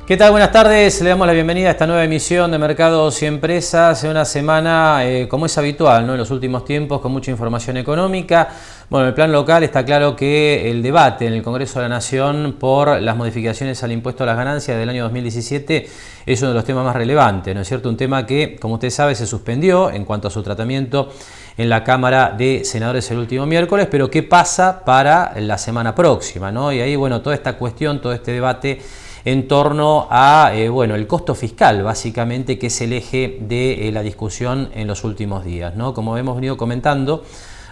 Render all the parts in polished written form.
¿Qué tal? Buenas tardes. Le damos la bienvenida a esta nueva emisión de Mercados y Empresas. En una semana, como es habitual, ¿no?, en los últimos tiempos, con mucha información económica. Bueno, en el plan local está claro que el debate en el Congreso de la Nación por las modificaciones al impuesto a las ganancias del año 2017 es uno de los temas más relevantes, ¿no es cierto? Un tema que, como usted sabe, se suspendió en cuanto a su tratamiento en la Cámara de Senadores el último miércoles, pero ¿qué pasa para la semana próxima, ¿no? Y ahí, bueno, toda esta cuestión, todo este debate en torno a el costo fiscal, básicamente, que es el eje de la discusión en los últimos días, ¿no? Como hemos venido comentando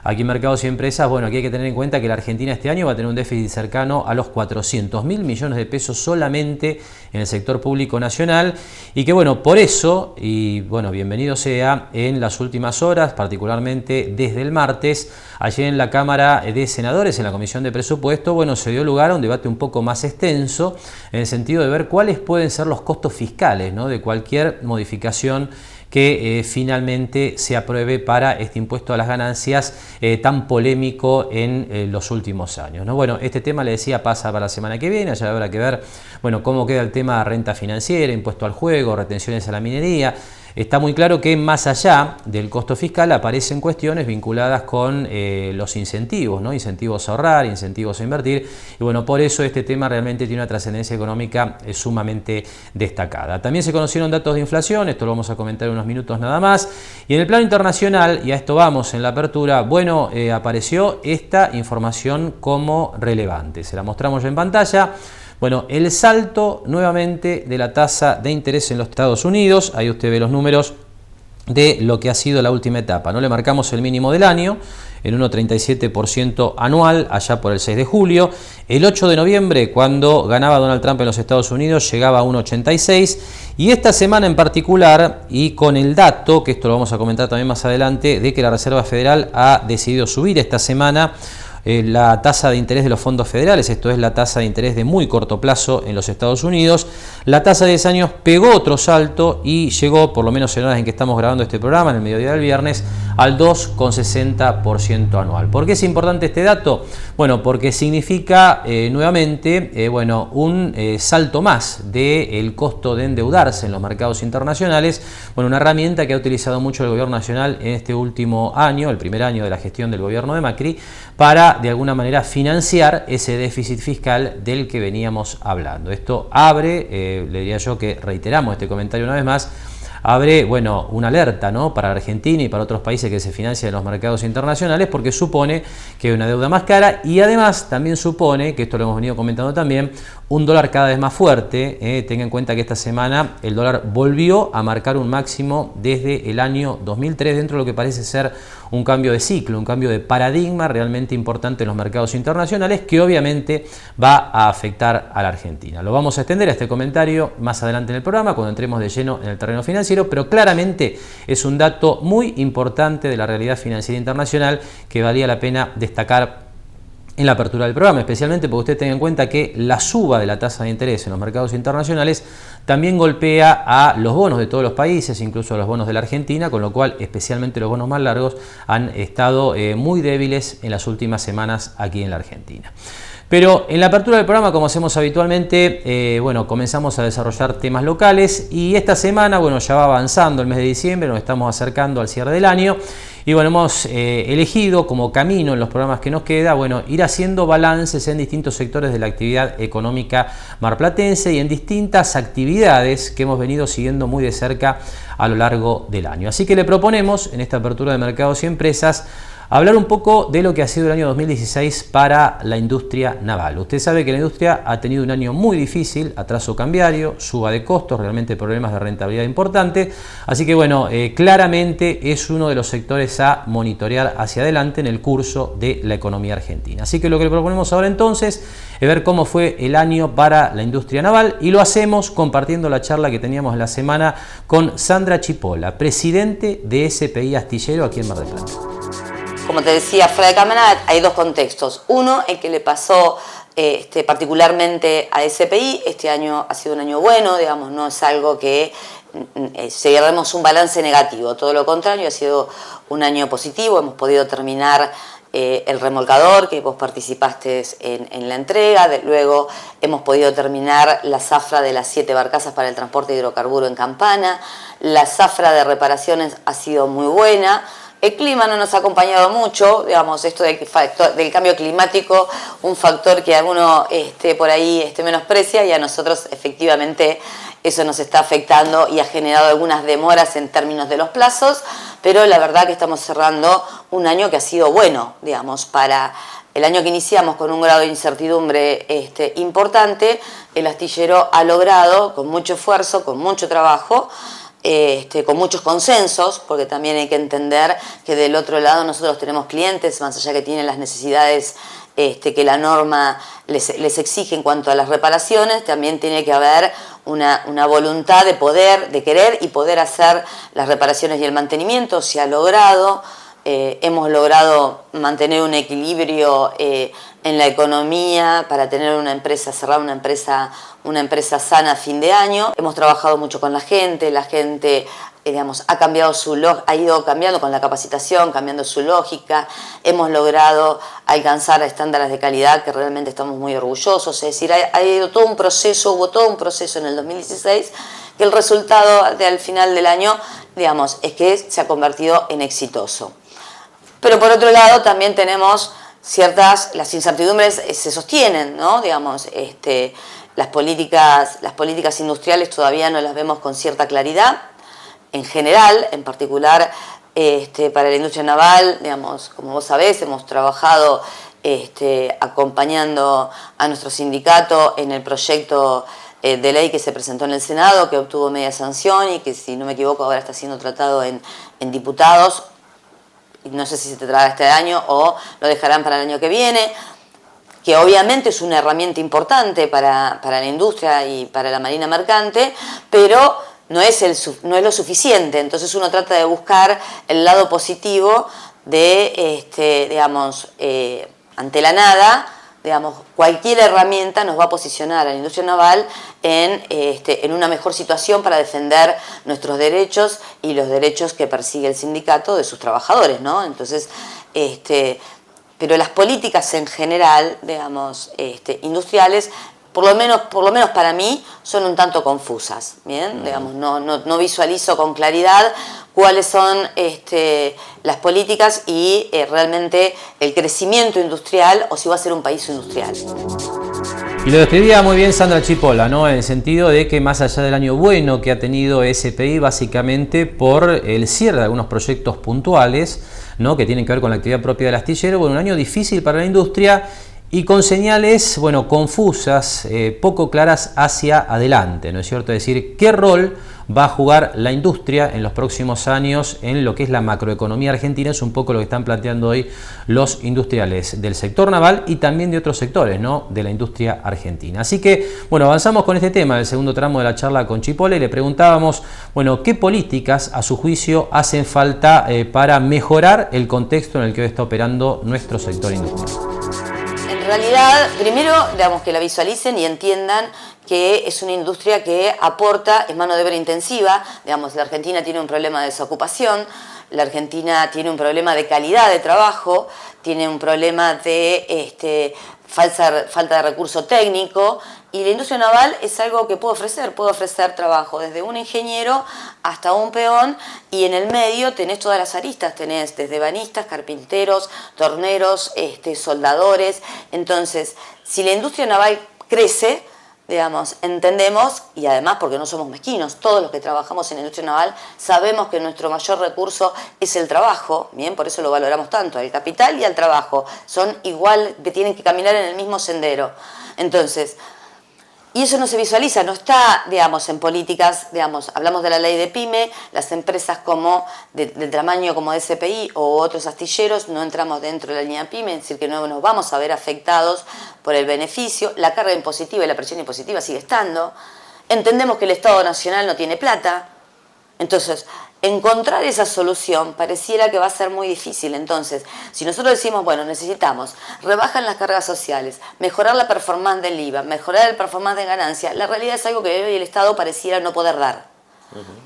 aquí en Mercados y Empresas, bueno, aquí hay que tener en cuenta que la Argentina este año va a tener un déficit cercano a los 400.000 millones de pesos solamente en el sector público nacional, y que, bueno, por eso, y bueno, bienvenido sea, en las últimas horas, particularmente desde el martes, ayer en la Cámara de Senadores, en la Comisión de Presupuesto, bueno, se dio lugar a un debate un poco más extenso, en el sentido de ver cuáles pueden ser los costos fiscales, ¿no?, de cualquier modificación que finalmente se apruebe para este impuesto a las ganancias tan polémico en los últimos años, ¿no? Bueno, este tema, le decía, pasa para la semana que viene. Ya habrá que ver, bueno, cómo queda el tema de renta financiera, impuesto al juego, retenciones a la minería. Está muy claro que más allá del costo fiscal aparecen cuestiones vinculadas con los incentivos, ¿no? Incentivos a ahorrar, incentivos a invertir, y bueno, por eso este tema realmente tiene una trascendencia económica sumamente destacada. También se conocieron datos de inflación, esto lo vamos a comentar en unos minutos nada más, y en el plano internacional, y a esto vamos en la apertura, bueno, apareció esta información como relevante. Se la mostramos ya en pantalla. Bueno, el salto nuevamente de la tasa de interés en los Estados Unidos. Ahí usted ve los números de lo que ha sido la última etapa, ¿no? Le marcamos el mínimo del año, el 1,37% anual, allá por el 6 de julio. El 8 de noviembre, cuando ganaba Donald Trump en los Estados Unidos, llegaba a 1,86. Y esta semana en particular, y con el dato, que esto lo vamos a comentar también más adelante, de que la Reserva Federal ha decidido subir esta semana la tasa de interés de los fondos federales, esto es la tasa de interés de muy corto plazo en los Estados Unidos. La tasa de 10 años pegó otro salto y llegó, por lo menos en horas en que estamos grabando este programa, en el mediodía del viernes, al 2,60% anual. ¿Por qué es importante este dato? Bueno, porque significa nuevamente un salto más del costo de endeudarse en los mercados internacionales. Bueno, una herramienta que ha utilizado mucho el gobierno nacional en este último año, el primer año de la gestión del gobierno de Macri, para de alguna manera financiar ese déficit fiscal del que veníamos hablando. Esto abre, le diría yo que reiteramos este comentario una vez más, abre, bueno, una alerta, ¿no?, para Argentina y para otros países que se financian en los mercados internacionales, porque supone que hay una deuda más cara, y además también supone, que esto lo hemos venido comentando también, un dólar cada vez más fuerte. Tenga en cuenta que esta semana el dólar volvió a marcar un máximo desde el año 2003, dentro de lo que parece ser un cambio de ciclo, un cambio de paradigma realmente importante en los mercados internacionales, que obviamente va a afectar a la Argentina. Lo vamos a extender a este comentario más adelante en el programa, cuando entremos de lleno en el terreno financiero, pero claramente es un dato muy importante de la realidad financiera internacional que valía la pena destacar en la apertura del programa, especialmente porque usted tenga en cuenta que la suba de la tasa de interés en los mercados internacionales también golpea a los bonos de todos los países, incluso a los bonos de la Argentina, con lo cual especialmente los bonos más largos han estado muy débiles en las últimas semanas aquí en la Argentina. Pero en la apertura del programa, como hacemos habitualmente, comenzamos a desarrollar temas locales, y esta semana, ya va avanzando el mes de diciembre, nos estamos acercando al cierre del año, y hemos elegido como camino en los programas que nos queda, ir haciendo balances en distintos sectores de la actividad económica marplatense y en distintas actividades que hemos venido siguiendo muy de cerca a lo largo del año. Así que le proponemos, en esta apertura de Mercados y Empresas, hablar un poco de lo que ha sido el año 2016 para la industria naval. Usted sabe que la industria ha tenido un año muy difícil, atraso cambiario, suba de costos, realmente problemas de rentabilidad importantes, así que claramente es uno de los sectores a monitorear hacia adelante en el curso de la economía argentina. Así que lo que le proponemos ahora entonces es ver cómo fue el año para la industria naval, y lo hacemos compartiendo la charla que teníamos en la semana con Sandra Chipola, presidente de SPI Astillero aquí en Mar del Plata. Como te decía, fuera de cámara hay dos contextos. Uno, el que le pasó particularmente a SPI. Este año ha sido un año bueno, digamos, no es algo que seguiremos un balance negativo. Todo lo contrario, ha sido un año positivo, hemos podido terminar el remolcador, que vos participaste en la entrega, luego hemos podido terminar la zafra de las 7 barcazas para el transporte de hidrocarburo en Campana, la zafra de reparaciones ha sido muy buena. El clima no nos ha acompañado mucho, digamos, esto del cambio climático, un factor que alguno por ahí menosprecia, y a nosotros efectivamente eso nos está afectando y ha generado algunas demoras en términos de los plazos, pero la verdad que estamos cerrando un año que ha sido bueno, digamos, para el año que iniciamos con un grado de incertidumbre importante. El astillero ha logrado, con mucho esfuerzo, con mucho trabajo, con muchos consensos, porque también hay que entender que del otro lado nosotros tenemos clientes, más allá que tienen las necesidades que la norma les exige en cuanto a las reparaciones, también tiene que haber una voluntad de querer y poder hacer las reparaciones y el mantenimiento. Se ha logrado, hemos logrado mantener un equilibrio en la economía para tener una empresa, cerrar una empresa sana a fin de año. Hemos trabajado mucho con la gente digamos, ha ido cambiando con la capacitación, cambiando su lógica. Hemos logrado alcanzar estándares de calidad que realmente estamos muy orgullosos. Es decir, hubo todo un proceso en el 2016 que el resultado al final del año, digamos, es que se ha convertido en exitoso. Pero por otro lado también tenemos las incertidumbres se sostienen, ¿no? Digamos, las políticas industriales todavía no las vemos con cierta claridad. En general, en particular para la industria naval, digamos, como vos sabés, hemos trabajado acompañando a nuestro sindicato en el proyecto de ley que se presentó en el Senado, que obtuvo media sanción y que, si no me equivoco, ahora está siendo tratado en diputados. No sé si se tratará este año o lo dejarán para el año que viene, que obviamente es una herramienta importante para la industria y para la marina mercante, pero no es lo suficiente. Entonces uno trata de buscar el lado positivo digamos, ante la nada, digamos, cualquier herramienta nos va a posicionar a la industria naval en una mejor situación para defender nuestros derechos y los derechos que persigue el sindicato de sus trabajadores, ¿no? Entonces, pero las políticas en general, digamos, industriales, por lo menos para mí, son un tanto confusas, ¿bien? Digamos, no visualizo con claridad cuáles son las políticas y realmente el crecimiento industrial, o si va a ser un país industrial. Y lo describía muy bien Sandra Chipola, ¿no? En el sentido de que más allá del año bueno que ha tenido SPI, básicamente por el cierre de algunos proyectos puntuales, ¿no? Que tienen que ver con la actividad propia del astillero, bueno, un año difícil para la industria y con señales, bueno, confusas, poco claras hacia adelante, ¿no es cierto? Es decir, ¿qué rol va a jugar la industria en los próximos años en lo que es la macroeconomía argentina? Es un poco lo que están planteando hoy los industriales del sector naval y también de otros sectores, ¿no? De la industria argentina. Así que, bueno, avanzamos con este tema del segundo tramo de la charla con Chipola y le preguntábamos, bueno, ¿qué políticas a su juicio hacen falta para mejorar el contexto en el que hoy está operando nuestro sector industrial? En realidad, primero, digamos, que la visualicen y entiendan que es una industria que aporta en mano de obra intensiva. Digamos, la Argentina tiene un problema de desocupación, la Argentina tiene un problema de calidad de trabajo, tiene un problema de falta de recurso técnico, y la industria naval es algo que puede ofrecer trabajo desde un ingeniero hasta un peón, y en el medio tenés todas las aristas, tenés desde banistas, carpinteros, torneros, soldadores. Entonces, si la industria naval crece, digamos, entendemos, y además porque no somos mezquinos, todos los que trabajamos en la industria naval sabemos que nuestro mayor recurso es el trabajo, bien, por eso lo valoramos tanto, al capital y al trabajo, son igual, que tienen que caminar en el mismo sendero. Entonces, y eso no se visualiza, no está, digamos, en políticas, digamos, hablamos de la ley de PYME, las empresas del tamaño como SPI o otros astilleros no entramos dentro de la línea PYME, es decir, que no nos vamos a ver afectados por el beneficio. La carga impositiva y la presión impositiva sigue estando. Entendemos que el Estado Nacional no tiene plata. Entonces, encontrar esa solución pareciera que va a ser muy difícil. Entonces, si nosotros decimos, bueno, necesitamos rebajar las cargas sociales, mejorar la performance del IVA, mejorar el performance de ganancia, la realidad es algo que hoy el Estado pareciera no poder dar.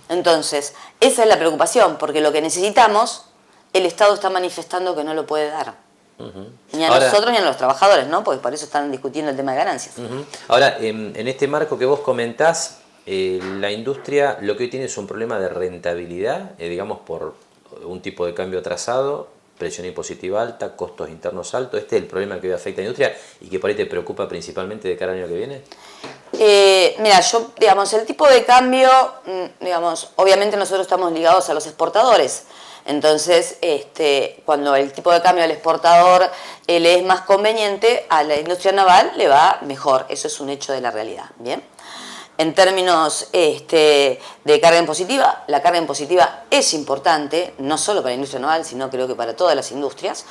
Entonces, esa es la preocupación, porque lo que necesitamos, el Estado está manifestando que no lo puede dar. Ni a nosotros ni a los trabajadores, ¿no? Porque por eso están discutiendo el tema de ganancias. Ahora, en este marco que vos comentás, la industria lo que hoy tiene es un problema de rentabilidad, digamos por un tipo de cambio atrasado, presión impositiva alta, costos internos altos. ¿Este es el problema que hoy afecta a la industria y que por ahí te preocupa principalmente de cara al año que viene? Mira, digamos, el tipo de cambio, digamos, obviamente nosotros estamos ligados a los exportadores. Entonces, cuando el tipo de cambio al exportador le es más conveniente, a la industria naval le va mejor. Eso es un hecho de la realidad. Bien. En términos de carga impositiva, la carga impositiva es importante, no solo para la industria naval, sino creo que para todas las industrias.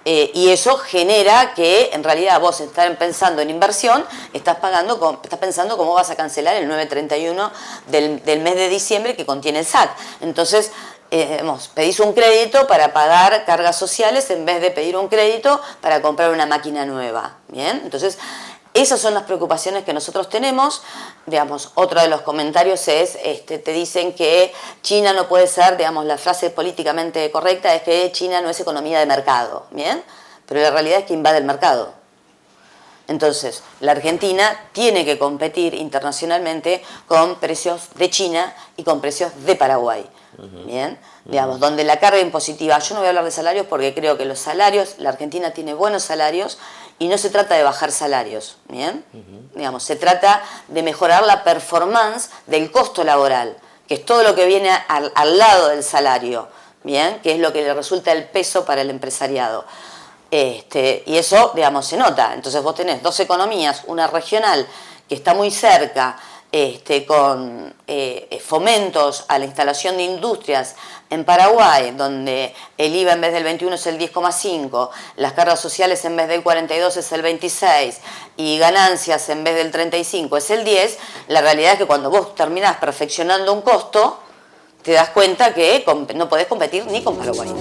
Y eso genera que en realidad vos estás pensando en inversión, estás pensando cómo vas a cancelar el 931 del mes de diciembre que contiene el SAC. Entonces, pedís un crédito para pagar cargas sociales en vez de pedir un crédito para comprar una máquina nueva. ¿Bien? Entonces, esas son las preocupaciones que nosotros tenemos. Digamos, otro de los comentarios es, te dicen que China no puede ser, digamos, la frase políticamente correcta es que China no es economía de mercado, ¿bien? Pero la realidad es que invade el mercado. Entonces, la Argentina tiene que competir internacionalmente con precios de China y con precios de Paraguay, ¿bien? Digamos, donde la carga impositiva, yo no voy a hablar de salarios porque creo que los salarios, la Argentina tiene buenos salarios y no se trata de bajar salarios, ¿bien? Digamos, se trata de mejorar la performance del costo laboral, que es todo lo que viene al lado del salario, ¿bien? Que es lo que le resulta el peso para el empresariado. Y eso, digamos, se nota. Entonces vos tenés dos economías, una regional que está muy cerca, con fomentos a la instalación de industrias en Paraguay, donde el IVA en vez del 21 es el 10,5, las cargas sociales en vez del 42 es el 26 y ganancias en vez del 35 es el 10, la realidad es que cuando vos terminás perfeccionando un costo, te das cuenta que no podés competir ni con Paraguay.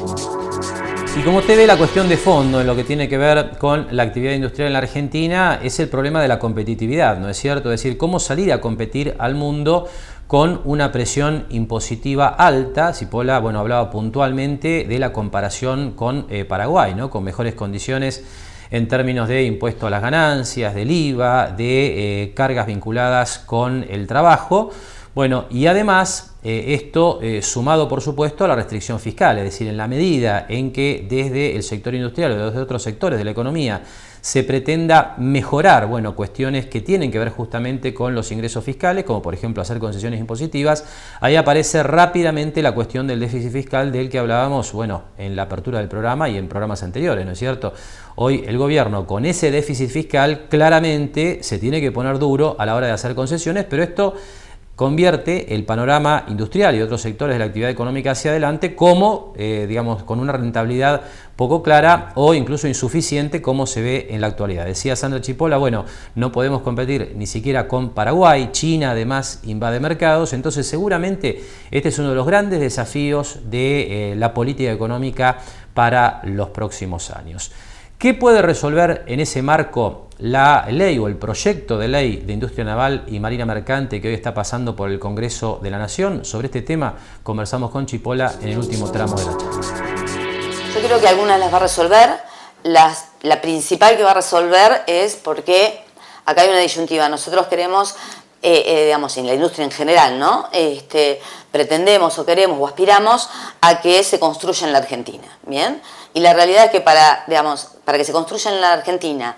Y como usted ve, la cuestión de fondo en lo que tiene que ver con la actividad industrial en la Argentina es el problema de la competitividad, ¿no es cierto? Es decir, cómo salir a competir al mundo con una presión impositiva alta. Cipolla, bueno, hablaba puntualmente de la comparación con Paraguay, ¿no? Con mejores condiciones en términos de impuesto a las ganancias, del IVA, de cargas vinculadas con el trabajo. Bueno, y además esto sumado por supuesto a la restricción fiscal, es decir, en la medida en que desde el sector industrial o desde otros sectores de la economía se pretenda mejorar, bueno, cuestiones que tienen que ver justamente con los ingresos fiscales, como por ejemplo hacer concesiones impositivas, ahí aparece rápidamente la cuestión del déficit fiscal del que hablábamos, bueno, en la apertura del programa y en programas anteriores, ¿no es cierto? Hoy el gobierno con ese déficit fiscal claramente se tiene que poner duro a la hora de hacer concesiones, pero esto convierte el panorama industrial y otros sectores de la actividad económica hacia adelante como, digamos, con una rentabilidad poco clara o incluso insuficiente como se ve en la actualidad. Decía Sandra Cipolla, bueno, no podemos competir ni siquiera con Paraguay, China además invade mercados, entonces seguramente este es uno de los grandes desafíos de la política económica para los próximos años. ¿Qué puede resolver en ese marco la ley o el proyecto de ley de industria naval y marina mercante que hoy está pasando por el Congreso de la Nación? Sobre este tema conversamos con Cipolla en el último tramo de la charla. Yo creo que algunas las va a resolver. La principal que va a resolver es porque acá hay una disyuntiva. Nosotros queremos, digamos, en la industria en general, ¿no? Pretendemos o queremos o aspiramos a que se construya en la Argentina, ¿bien? Y la realidad es que para que se construya en la Argentina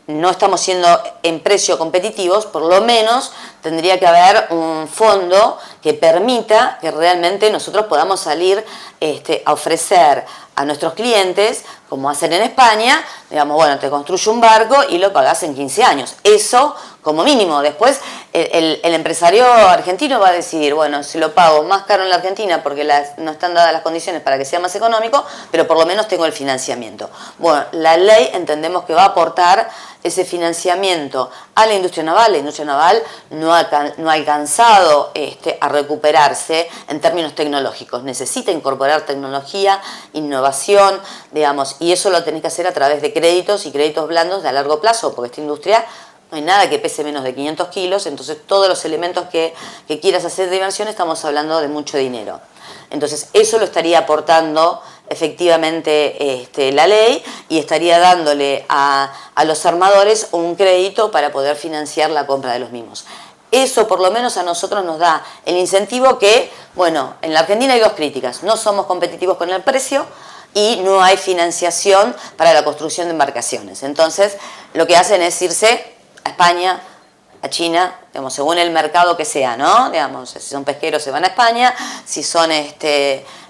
no estamos siendo en precio competitivos, por lo menos tendría que haber un fondo que permita que realmente nosotros podamos salir a ofrecer a nuestros clientes, como hacen en España, digamos, bueno, te construyo un barco y lo pagás en 15 años. Eso como mínimo. Después el empresario argentino va a decidir, bueno, si lo pago más caro en la Argentina porque no están dadas las condiciones para que sea más económico, pero por lo menos tengo el financiamiento. Bueno, la ley entendemos que va a aportar ese financiamiento a la industria naval. La industria naval no ha alcanzado a recuperarse en términos tecnológicos. Necesita incorporar tecnología, innovación, digamos, y eso lo tenés que hacer a través de créditos y créditos blandos de a largo plazo, porque esta industria, no hay nada que pese menos de 500 kilos, entonces todos los elementos que quieras hacer de inversión estamos hablando de mucho dinero. Entonces eso lo estaría aportando efectivamente la ley y estaría dándole a los armadores un crédito para poder financiar la compra de los mismos. Eso por lo menos a nosotros nos da el incentivo que, bueno, en la Argentina hay dos críticas: no somos competitivos con el precio y no hay financiación para la construcción de embarcaciones. Entonces lo que hacen es irse a España, a China, digamos, según el mercado que sea, ¿no? Digamos, si son pesqueros se van a España, si son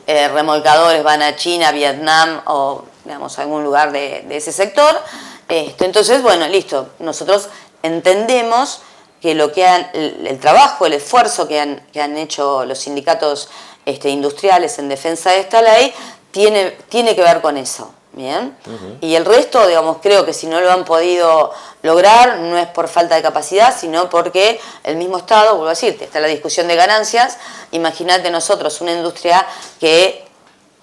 remolcadores van a China, Vietnam o, digamos, algún lugar de ese sector. Entonces, bueno, listo, nosotros entendemos que el trabajo, el esfuerzo que han hecho los sindicatos industriales en defensa de esta ley tiene que ver con eso. Bien. Y el resto, digamos, creo que si no lo han podido lograr no es por falta de capacidad, sino porque el mismo Estado, vuelvo a decirte, está la discusión de ganancias. Imagínate nosotros una industria que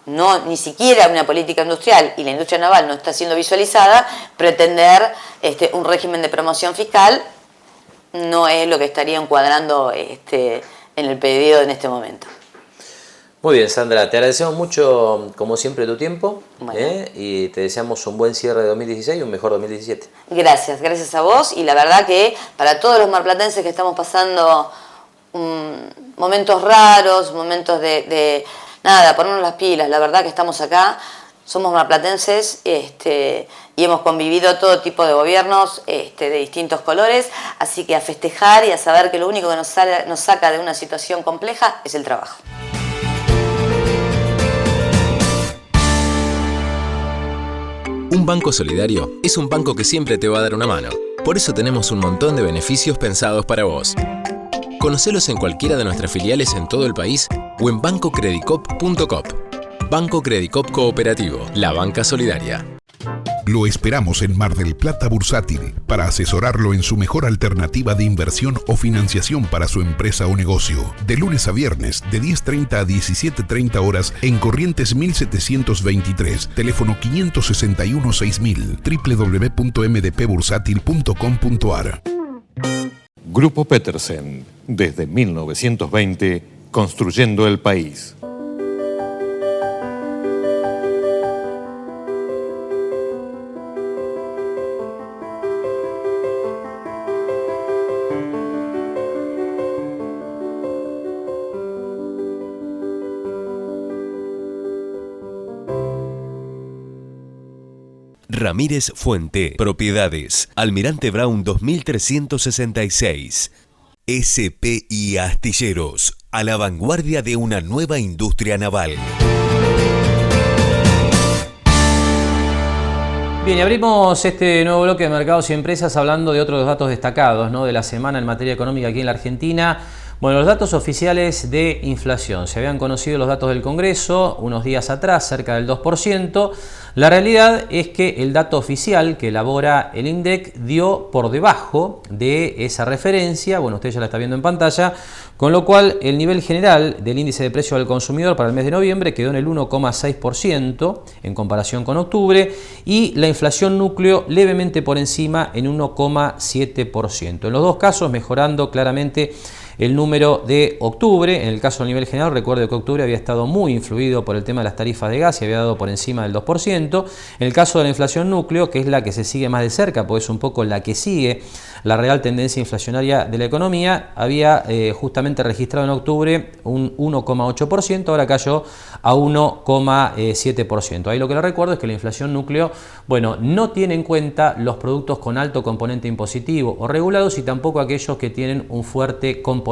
ni siquiera una política industrial y la industria naval no está siendo visualizada, pretender un régimen de promoción fiscal no es lo que estaría encuadrando en el pedido en este momento. Muy bien, Sandra, te agradecemos mucho, como siempre, tu tiempo, bueno. Y te deseamos un buen cierre de 2016 y un mejor 2017. Gracias a vos, y la verdad que para todos los marplatenses que estamos pasando momentos raros, momentos de ponernos las pilas, la verdad que estamos acá, somos marplatenses y hemos convivido todo tipo de gobiernos de distintos colores, así que a festejar y a saber que lo único que nos saca de una situación compleja es el trabajo. Un banco solidario es un banco que siempre te va a dar una mano. Por eso tenemos un montón de beneficios pensados para vos. Conocelos en cualquiera de nuestras filiales en todo el país o en bancocredicop.com. Banco Credicop Cooperativo, la banca solidaria. Lo esperamos en Mar del Plata Bursátil para asesorarlo en su mejor alternativa de inversión o financiación para su empresa o negocio. De lunes a viernes, de 10:30 a 17:30 horas en Corrientes 1723, teléfono 561-6000, www.mdpbursátil.com.ar. Grupo Petersen, desde 1920, construyendo el país. Ramírez Fuente, Propiedades, Almirante Brown 2366. SPI Astilleros, a la vanguardia de una nueva industria naval. Bien, y abrimos este nuevo bloque de mercados y empresas hablando de otros datos destacados, ¿no?, de la semana en materia económica aquí en la Argentina. Bueno, los datos oficiales de inflación. Se habían conocido los datos del Congreso unos días atrás, cerca del 2%. La realidad es que el dato oficial que elabora el INDEC dio por debajo de esa referencia. Bueno, usted ya la está viendo en pantalla. Con lo cual, el nivel general del índice de precio al consumidor para el mes de noviembre quedó en el 1,6% en comparación con octubre. Y la inflación núcleo levemente por encima en 1,7%. En los dos casos, mejorando claramente el número de octubre. En el caso del nivel general, recuerdo que octubre había estado muy influido por el tema de las tarifas de gas y había dado por encima del 2%. En el caso de la inflación núcleo, que es la que se sigue más de cerca, pues es un poco la que sigue la real tendencia inflacionaria de la economía, había justamente registrado en octubre un 1,8%, ahora cayó a 1,7%. Ahí lo que le recuerdo es que la inflación núcleo, bueno, no tiene en cuenta los productos con alto componente impositivo o regulados y tampoco aquellos que tienen un fuerte componente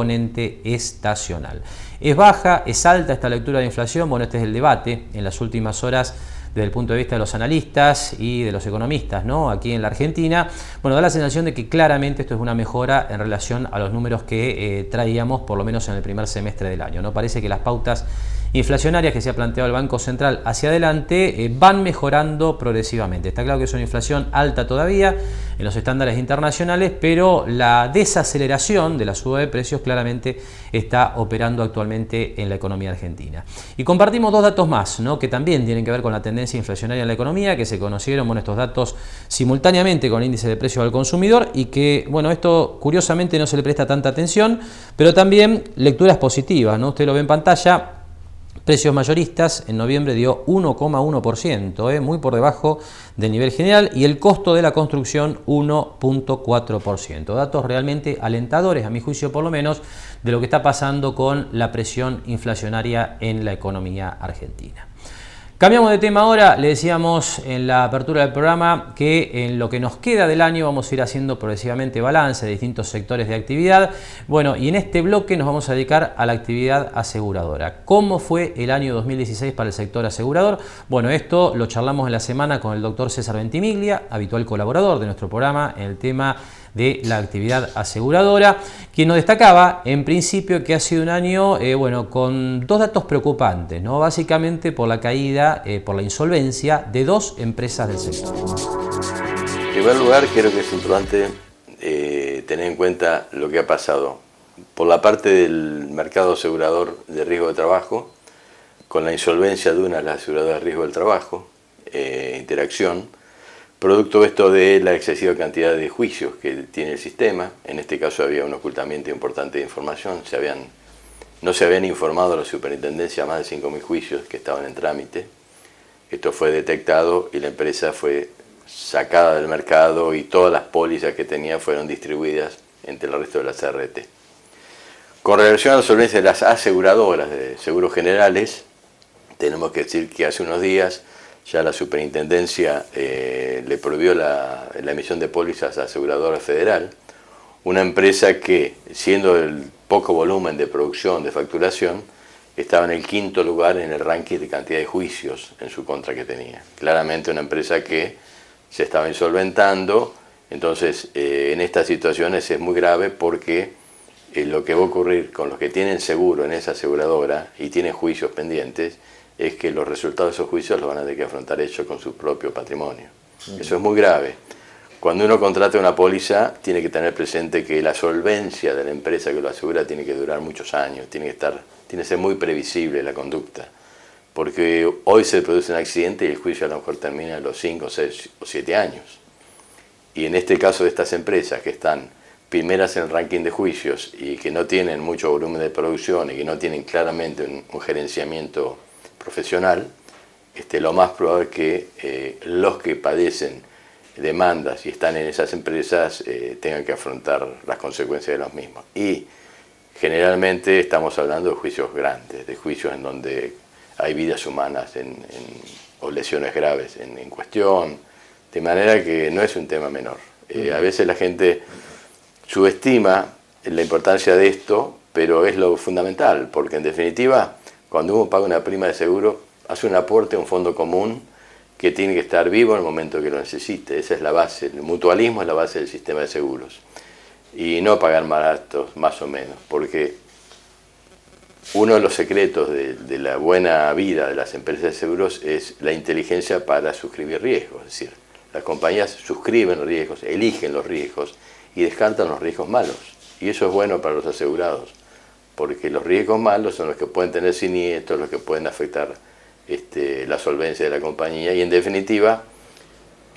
estacional. ¿Es baja? ¿Es alta esta lectura de inflación? Bueno, este es el debate en las últimas horas desde el punto de vista de los analistas y de los economistas, ¿no?, aquí en la Argentina. Bueno, da la sensación de que claramente esto es una mejora en relación a los números que traíamos por lo menos en el primer semestre del año, ¿no? Parece que las pautas inflacionarias que se ha planteado el Banco Central hacia adelante van mejorando progresivamente. Está claro que es una inflación alta todavía en los estándares internacionales, pero la desaceleración de la suba de precios claramente está operando actualmente en la economía argentina. Y compartimos dos datos más, ¿no?, que también tienen que ver con la tendencia inflacionaria en la economía, que se conocieron, bueno, estos datos simultáneamente con el índice de precios al consumidor, y que, bueno, esto curiosamente no se le presta tanta atención, pero también lecturas positivas, ¿no? Usted lo ve en pantalla. Precios mayoristas en noviembre dio 1,1%, muy por debajo del nivel general, y el costo de la construcción 1,4%. Datos realmente alentadores, a mi juicio por lo menos, de lo que está pasando con la presión inflacionaria en la economía argentina. Cambiamos de tema ahora. Le decíamos en la apertura del programa que en lo que nos queda del año vamos a ir haciendo progresivamente balance de distintos sectores de actividad. Bueno, y en este bloque nos vamos a dedicar a la actividad aseguradora. ¿Cómo fue el año 2016 para el sector asegurador? Bueno, esto lo charlamos en la semana con el doctor César Ventimiglia, habitual colaborador de nuestro programa en el tema de la actividad aseguradora, quien nos destacaba en principio que ha sido un año con dos datos preocupantes, ¿no? Básicamente por la caída, por la insolvencia de dos empresas del sector. En primer lugar, creo que es importante tener en cuenta lo que ha pasado por la parte del mercado asegurador de riesgo de trabajo, con la insolvencia de una de las aseguradoras de riesgo del trabajo, Interacción, producto esto de la excesiva cantidad de juicios que tiene el sistema. En este caso había un ocultamiento importante de información, no se habían informado a la superintendencia más de 5.000 juicios que estaban en trámite. Esto fue detectado y la empresa fue sacada del mercado y todas las pólizas que tenía fueron distribuidas entre el resto de las CRT. Con relación a la solvencia de las aseguradoras de seguros generales, tenemos que decir que hace unos días ya la superintendencia le prohibió la emisión de pólizas a Aseguradora Federal, una empresa que, siendo el poco volumen de producción, de facturación, estaba en el 5º lugar en el ranking de cantidad de juicios en su contra que tenía. Claramente una empresa que se estaba insolventando. Entonces en estas situaciones es muy grave porque lo que va a ocurrir con los que tienen seguro en esa aseguradora y tienen juicios pendientes es que los resultados de esos juicios los van a tener que afrontar ellos con su propio patrimonio. Eso es muy grave. Cuando uno contrata una póliza, tiene que tener presente que la solvencia de la empresa que lo asegura tiene que durar muchos años, tiene que ser muy previsible la conducta. Porque hoy se produce un accidente y el juicio a lo mejor termina a los 5, 6 o 7 años. Y en este caso de estas empresas que están primeras en el ranking de juicios y que no tienen mucho volumen de producción y que no tienen claramente un gerenciamiento profesional, lo más probable es que los que padecen demandas y están en esas empresas tengan que afrontar las consecuencias de los mismos. Y generalmente estamos hablando de juicios grandes, de juicios en donde hay vidas humanas o lesiones graves en cuestión, de manera que no es un tema menor. A veces la gente subestima la importancia de esto, pero es lo fundamental, porque en definitiva, cuando uno paga una prima de seguro, hace un aporte a un fondo común que tiene que estar vivo en el momento que lo necesite. Esa es la base. El mutualismo es la base del sistema de seguros. Y no pagar baratos, más o menos, porque uno de los secretos de la buena vida de las empresas de seguros es la inteligencia para suscribir riesgos. Es decir, las compañías suscriben riesgos, eligen los riesgos y descartan los riesgos malos. Y eso es bueno para los asegurados, porque los riesgos malos son los que pueden tener siniestros, los que pueden afectar la solvencia de la compañía y en definitiva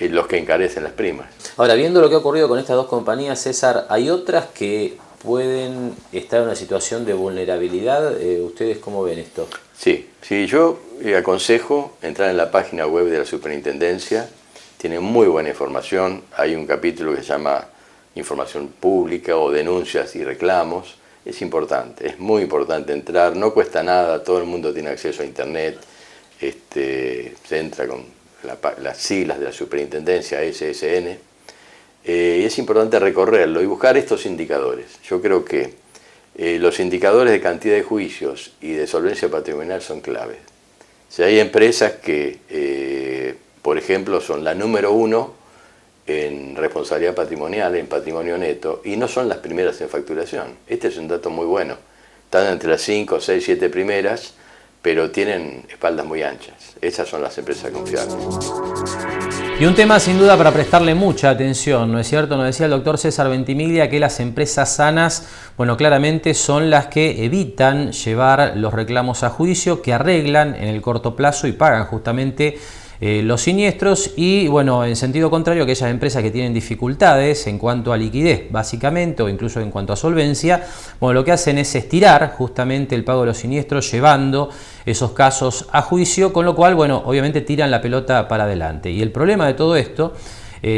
los que encarecen las primas. Ahora, viendo lo que ha ocurrido con estas dos compañías, César, ¿hay otras que pueden estar en una situación de vulnerabilidad? ¿Ustedes cómo ven esto? Sí, yo aconsejo entrar en la página web de la superintendencia, tiene muy buena información, hay un capítulo que se llama información pública o denuncias y reclamos. Es importante, es muy importante entrar, no cuesta nada, todo el mundo tiene acceso a internet, se entra con las siglas de la superintendencia, SSN, y es importante recorrerlo y buscar estos indicadores. Yo creo que los indicadores de cantidad de juicios y de solvencia patrimonial son claves. Si hay empresas que, por ejemplo, son la número 1 en responsabilidad patrimonial, en patrimonio neto, y no son las primeras en facturación. Este es un dato muy bueno. Están entre las 5, 6, 7 primeras, pero tienen espaldas muy anchas. Esas son las empresas confiables. Y un tema sin duda para prestarle mucha atención, ¿no es cierto? Nos decía el doctor César Ventimiglia que las empresas sanas, bueno, claramente son las que evitan llevar los reclamos a juicio, que arreglan en el corto plazo y pagan justamente los siniestros, y bueno, en sentido contrario, aquellas empresas que tienen dificultades en cuanto a liquidez básicamente, o incluso en cuanto a solvencia, bueno, lo que hacen es estirar justamente el pago de los siniestros llevando esos casos a juicio, con lo cual, bueno, obviamente tiran la pelota para adelante. Y el problema de todo esto,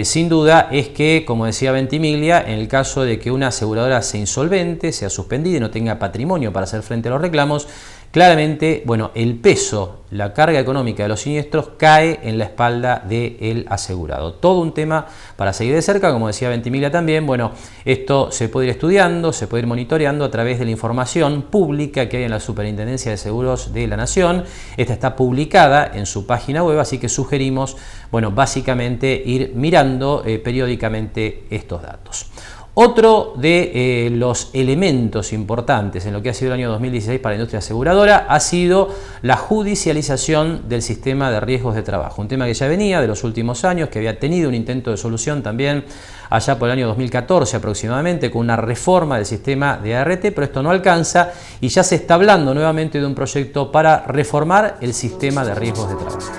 sin duda, es que, como decía Ventimiglia, en el caso de que una aseguradora sea insolvente, sea suspendida y no tenga patrimonio para hacer frente a los reclamos, claramente, bueno, el peso, la carga económica de los siniestros cae en la espalda del asegurado. Todo un tema para seguir de cerca, como decía Ventimiglia también. Bueno, esto se puede ir estudiando, se puede ir monitoreando a través de la información pública que hay en la Superintendencia de Seguros de la Nación. Esta está publicada en su página web, así que sugerimos, bueno, básicamente ir mirando periódicamente estos datos. Otro de los elementos importantes en lo que ha sido el año 2016 para la industria aseguradora ha sido la judicialización del sistema de riesgos de trabajo. Un tema que ya venía de los últimos años, que había tenido un intento de solución también allá por el año 2014 aproximadamente, con una reforma del sistema de ART, pero esto no alcanza y ya se está hablando nuevamente de un proyecto para reformar el sistema de riesgos de trabajo.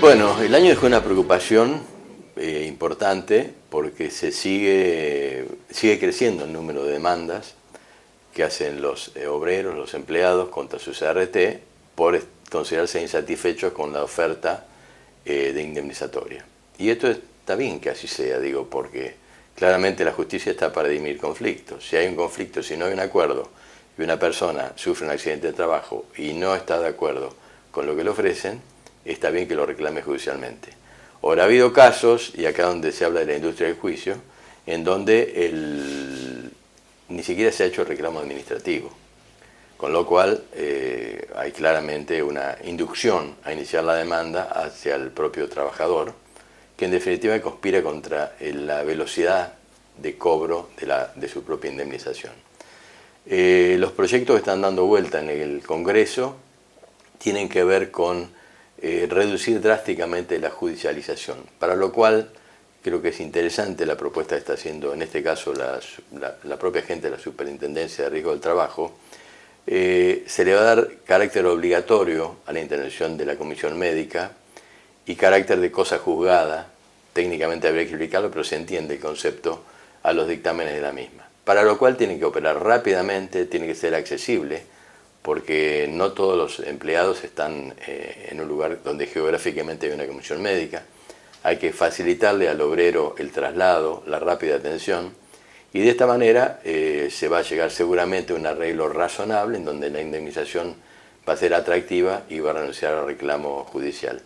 Bueno, el año dejó una preocupación importante porque se sigue creciendo el número de demandas que hacen los obreros, los empleados contra sus ART por considerarse insatisfechos con la oferta de indemnizatoria. Y esto está bien que así sea, digo, porque claramente la justicia está para dirimir conflictos. Si hay un conflicto, si no hay un acuerdo y una persona sufre un accidente de trabajo y no está de acuerdo con lo que le ofrecen, está bien que lo reclame judicialmente. Ahora, ha habido casos, y acá donde se habla de la industria del juicio, en donde ni siquiera se ha hecho el reclamo administrativo, con lo cual hay claramente una inducción a iniciar la demanda hacia el propio trabajador, que en definitiva conspira contra la velocidad de cobro de su propia indemnización. Los proyectos que están dando vuelta en el Congreso tienen que ver con reducir drásticamente la judicialización, para lo cual creo que es interesante la propuesta que está haciendo, en este caso, la propia gente de la Superintendencia de Riesgo del Trabajo. Se le va a dar carácter obligatorio a la intervención de la comisión médica y carácter de cosa juzgada, técnicamente habría que explicarlo, pero se entiende el concepto, a los dictámenes de la misma. Para lo cual tiene que operar rápidamente, tiene que ser accesible, porque no todos los empleados están en un lugar donde geográficamente hay una comisión médica. Hay que facilitarle al obrero el traslado, la rápida atención, y de esta manera se va a llegar seguramente a un arreglo razonable en donde la indemnización va a ser atractiva y va a renunciar al reclamo judicial.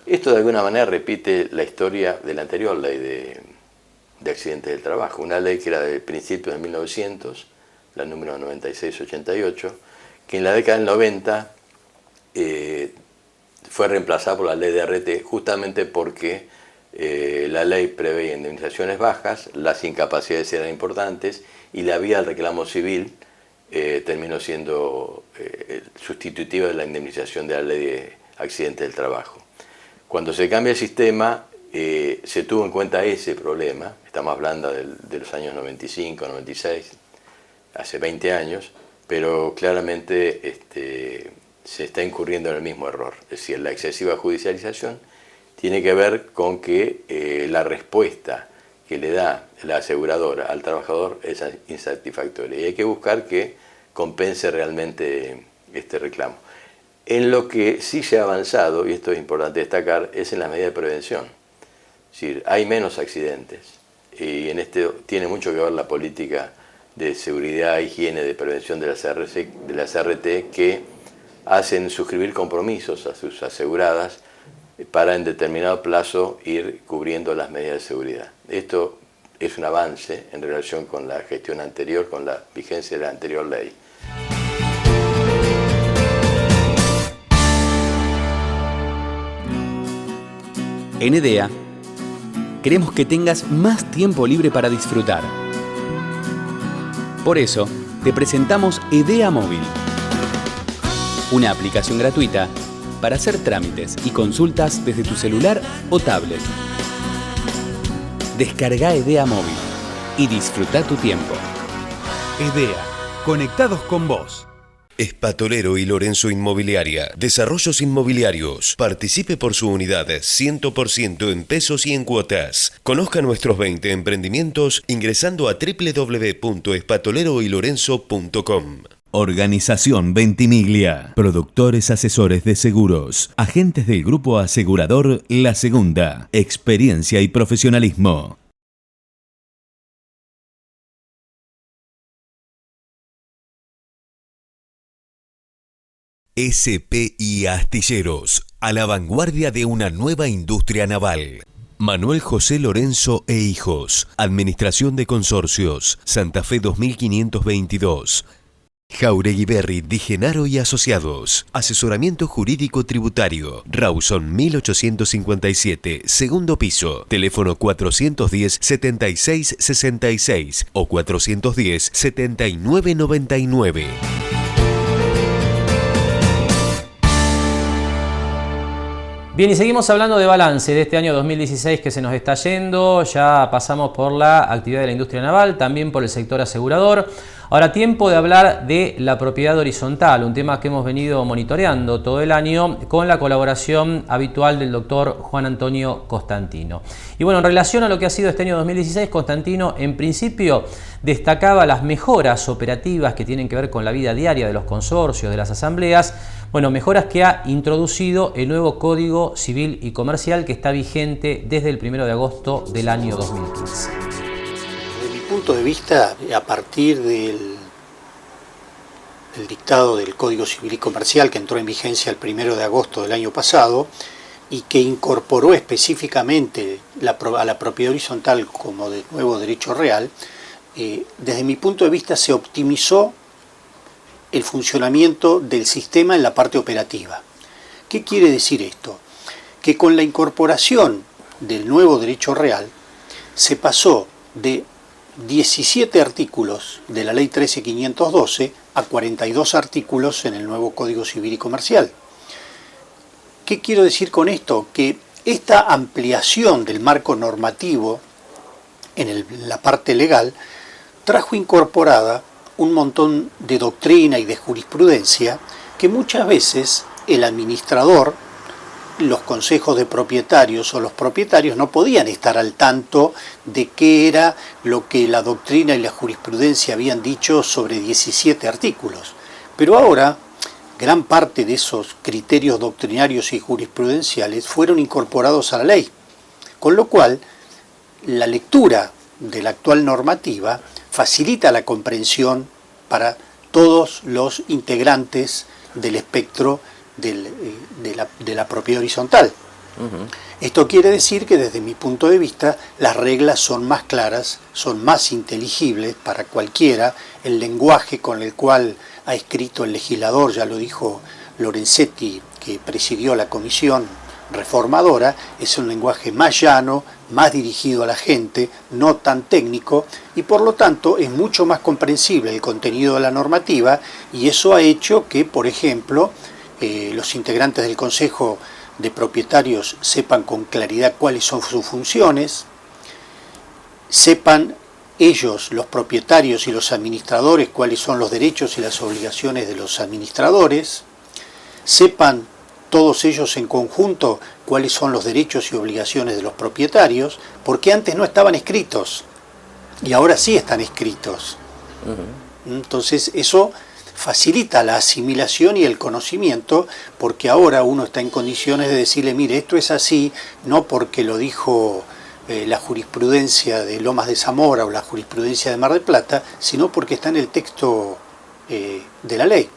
Esto de alguna manera repite la historia de la anterior ley de accidentes del trabajo, una ley que era de principios de 1900, la número 9688, que en la década del 90 fue reemplazada por la ley de ART justamente porque la ley preveía indemnizaciones bajas, las incapacidades eran importantes y la vía del reclamo civil terminó siendo sustitutiva de la indemnización de la ley de accidentes del trabajo. Cuando se cambia el sistema se tuvo en cuenta ese problema, estamos hablando de los años 95, 96, hace 20 años, pero claramente se está incurriendo en el mismo error. Es decir, la excesiva judicialización tiene que ver con que la respuesta que le da la aseguradora al trabajador es insatisfactoria y hay que buscar que compense realmente este reclamo. En lo que sí se ha avanzado, y esto es importante destacar, es en la medida de prevención. Es decir, hay menos accidentes y en esto tiene mucho que ver la política de seguridad, higiene, de prevención de las ART que hacen suscribir compromisos a sus aseguradas para en determinado plazo ir cubriendo las medidas de seguridad. Esto es un avance en relación con la gestión anterior, con la vigencia de la anterior ley. En EDEA, queremos que tengas más tiempo libre para disfrutar. Por eso, te presentamos EDEA Móvil. una aplicación gratuita para hacer trámites y consultas desde tu celular o tablet. Descarga EDEA Móvil y disfruta tu tiempo. EDEA, conectados con vos. Espatolero y Lorenzo Inmobiliaria. Desarrollos inmobiliarios. Participe por su unidad 100% en pesos y en cuotas. Conozca nuestros 20 emprendimientos ingresando a www.espatoleroylorenzo.com. Organización Ventimiglia. Productores asesores de seguros. Agentes del grupo asegurador La Segunda. Experiencia y profesionalismo. SPI Astilleros, a la vanguardia de una nueva industria naval. Manuel José Lorenzo e Hijos, Administración de Consorcios, Santa Fe 2522. Jauregui Berri, Di Genaro y Asociados. Asesoramiento jurídico tributario. Rawson 1857, segundo piso. Teléfono 410-7666 o 410-7999. Bien, y seguimos hablando de balance de este año 2016 que se nos está yendo. Ya pasamos por la actividad de la industria naval, también por el sector asegurador. Ahora tiempo de hablar de la propiedad horizontal, un tema que hemos venido monitoreando todo el año con la colaboración habitual del doctor Juan Antonio Costantino. Y bueno, en relación a lo que ha sido este año 2016, Costantino en principio destacaba las mejoras operativas que tienen que ver con la vida diaria de los consorcios, de las asambleas. Bueno, mejoras que ha introducido el nuevo Código Civil y Comercial que está vigente desde el 1 de agosto del año 2015. Desde mi punto de vista, a partir del dictado del Código Civil y Comercial que entró en vigencia el 1 de agosto del año pasado y que incorporó específicamente a la propiedad horizontal como de nuevo derecho real, desde mi punto de vista se optimizó el funcionamiento del sistema en la parte operativa. ¿Qué quiere decir esto? Que con la incorporación del nuevo derecho real se pasó de 17 artículos de la Ley 13.512 a 42 artículos en el nuevo Código Civil y Comercial. ¿Qué quiero decir con esto? Que esta ampliación del marco normativo en la parte legal trajo incorporada un montón de doctrina y de jurisprudencia que muchas veces el administrador, los consejos de propietarios o los propietarios no podían estar al tanto de qué era lo que la doctrina y la jurisprudencia habían dicho sobre 17 artículos. Pero ahora, gran parte de esos criterios doctrinarios y jurisprudenciales fueron incorporados a la ley, con lo cual la lectura de la actual normativa facilita la comprensión para todos los integrantes del espectro de la propiedad horizontal. Esto quiere decir que desde mi punto de vista las reglas son más claras, son más inteligibles para cualquiera. El lenguaje con el cual ha escrito el legislador, ya lo dijo Lorenzetti, que presidió la comisión reformadora, es un lenguaje más llano, más dirigido a la gente, no tan técnico, y por lo tanto es mucho más comprensible el contenido de la normativa, y eso ha hecho que, por ejemplo, los integrantes del Consejo de Propietarios sepan con claridad cuáles son sus funciones, sepan ellos, los propietarios y los administradores, cuáles son los derechos y las obligaciones de los administradores, sepan todos ellos en conjunto cuáles son los derechos y obligaciones de los propietarios, porque antes no estaban escritos y ahora sí están escritos. Entonces eso facilita la asimilación y el conocimiento, porque ahora uno está en condiciones de decirle, mire, esto es así, no porque lo dijo la jurisprudencia de Lomas de Zamora o la jurisprudencia de Mar del Plata, sino porque está en el texto de la ley.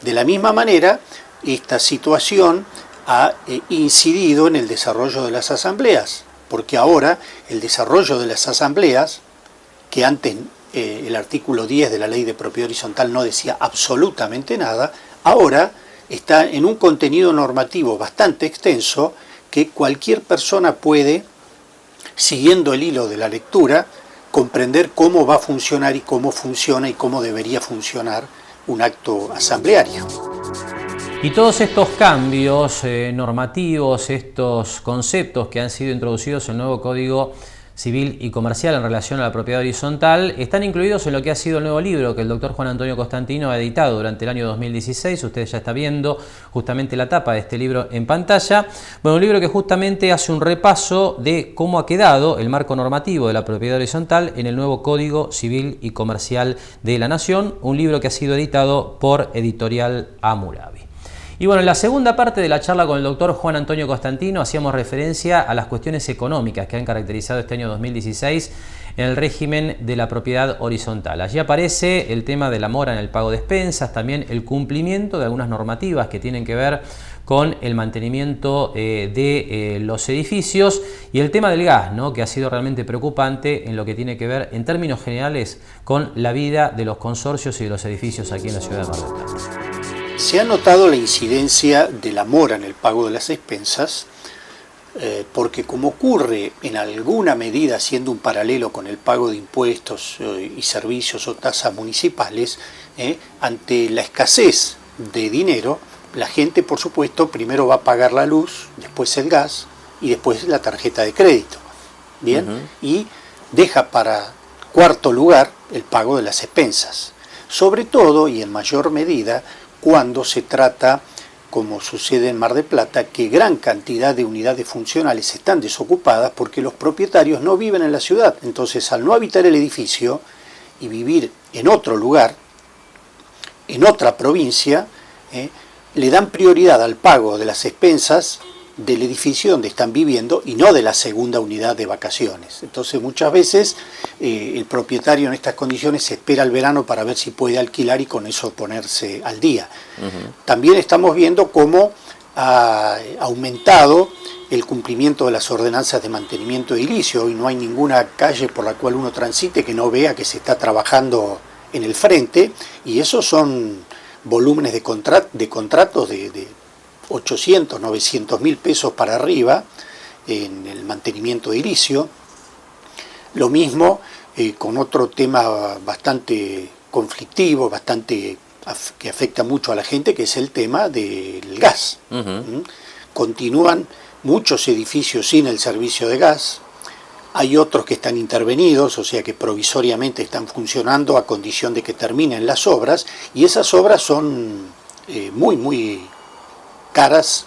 De la misma manera, esta situación ha incidido en el desarrollo de las asambleas, porque ahora el desarrollo de las asambleas, que antes el artículo 10 de la Ley de Propiedad Horizontal no decía absolutamente nada, ahora está en un contenido normativo bastante extenso que cualquier persona puede, siguiendo el hilo de la lectura, comprender cómo va a funcionar y cómo funciona y cómo debería funcionar un acto asambleario. Y todos estos cambios normativos, estos conceptos que han sido introducidos en el nuevo Código Civil y Comercial en relación a la propiedad horizontal, están incluidos en lo que ha sido el nuevo libro que el doctor Juan Antonio Costantino ha editado durante el año 2016. Usted ya está viendo justamente la tapa de este libro en pantalla. Bueno, un libro que justamente hace un repaso de cómo ha quedado el marco normativo de la propiedad horizontal en el nuevo Código Civil y Comercial de la Nación, un libro que ha sido editado por Editorial Hammurabi. Y bueno, en la segunda parte de la charla con el doctor Juan Antonio Costantino hacíamos referencia a las cuestiones económicas que han caracterizado este año 2016 en el régimen de la propiedad horizontal. Allí aparece el tema de la mora en el pago de expensas, también el cumplimiento de algunas normativas que tienen que ver con el mantenimiento de los edificios y el tema del gas, ¿no?, que ha sido realmente preocupante en lo que tiene que ver en términos generales con la vida de los consorcios y de los edificios aquí en la ciudad de Mar del Plata. Se ha notado la incidencia de la mora en el pago de las expensas, porque como ocurre en alguna medida, haciendo un paralelo con el pago de impuestos y servicios o tasas municipales, ante la escasez de dinero, la gente, por supuesto, primero va a pagar la luz, después el gas y después la tarjeta de crédito. ¿Bien? Y deja para cuarto lugar el pago de las expensas. Sobre todo y en mayor medida cuando se trata, como sucede en Mar del Plata, que gran cantidad de unidades funcionales están desocupadas porque los propietarios no viven en la ciudad. Entonces, al no habitar el edificio y vivir en otro lugar, en otra provincia, le dan prioridad al pago de las expensas del edificio donde están viviendo y no de la segunda unidad de vacaciones. Entonces muchas veces el propietario en estas condiciones espera el verano para ver si puede alquilar y con eso ponerse al día. También estamos viendo cómo ha aumentado el cumplimiento de las ordenanzas de mantenimiento edilicio. Hoy no hay ninguna calle por la cual uno transite que no vea que se está trabajando en el frente, y esos son volúmenes de contratos de 800, 900 mil pesos para arriba en el mantenimiento edilicio. Lo mismo con otro tema bastante conflictivo, que afecta mucho a la gente, que es el tema del gas. Continúan muchos edificios sin el servicio de gas. Hay otros que están intervenidos, o sea que provisoriamente están funcionando a condición de que terminen las obras, y esas obras son muy caras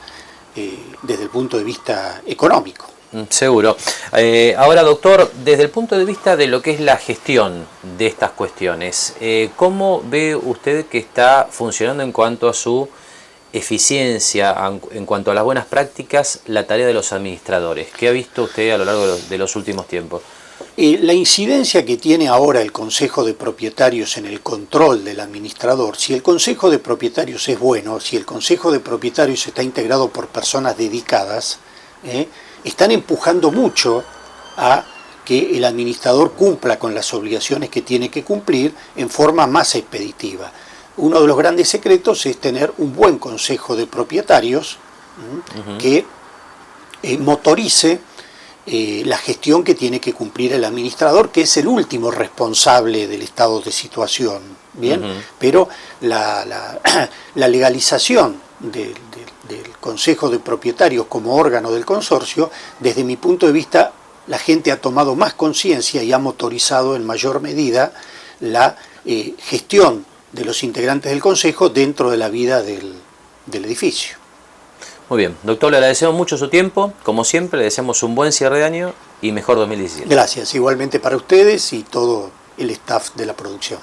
desde el punto de vista económico. Seguro. Ahora, doctor, desde el punto de vista de lo que es la gestión de estas cuestiones, ¿cómo ve usted que está funcionando en cuanto a su eficiencia, en cuanto a las buenas prácticas, la tarea de los administradores? ¿Qué ha visto usted a lo largo de los últimos tiempos? La incidencia que tiene ahora el Consejo de Propietarios en el control del administrador, si el Consejo de Propietarios es bueno, si el Consejo de Propietarios está integrado por personas dedicadas, están empujando mucho a que el administrador cumpla con las obligaciones que tiene que cumplir en forma más expeditiva. Uno de los grandes secretos es tener un buen Consejo de Propietarios que motorice la gestión que tiene que cumplir el administrador, que es el último responsable del estado de situación, ¿bien? Pero la legalización del Consejo de Propietarios como órgano del consorcio, desde mi punto de vista, la gente ha tomado más conciencia y ha motorizado en mayor medida la gestión de los integrantes del Consejo dentro de la vida del edificio. Muy bien, doctor, le agradecemos mucho su tiempo, como siempre, le deseamos un buen cierre de año y mejor 2017. Gracias, igualmente para ustedes y todo el staff de la producción.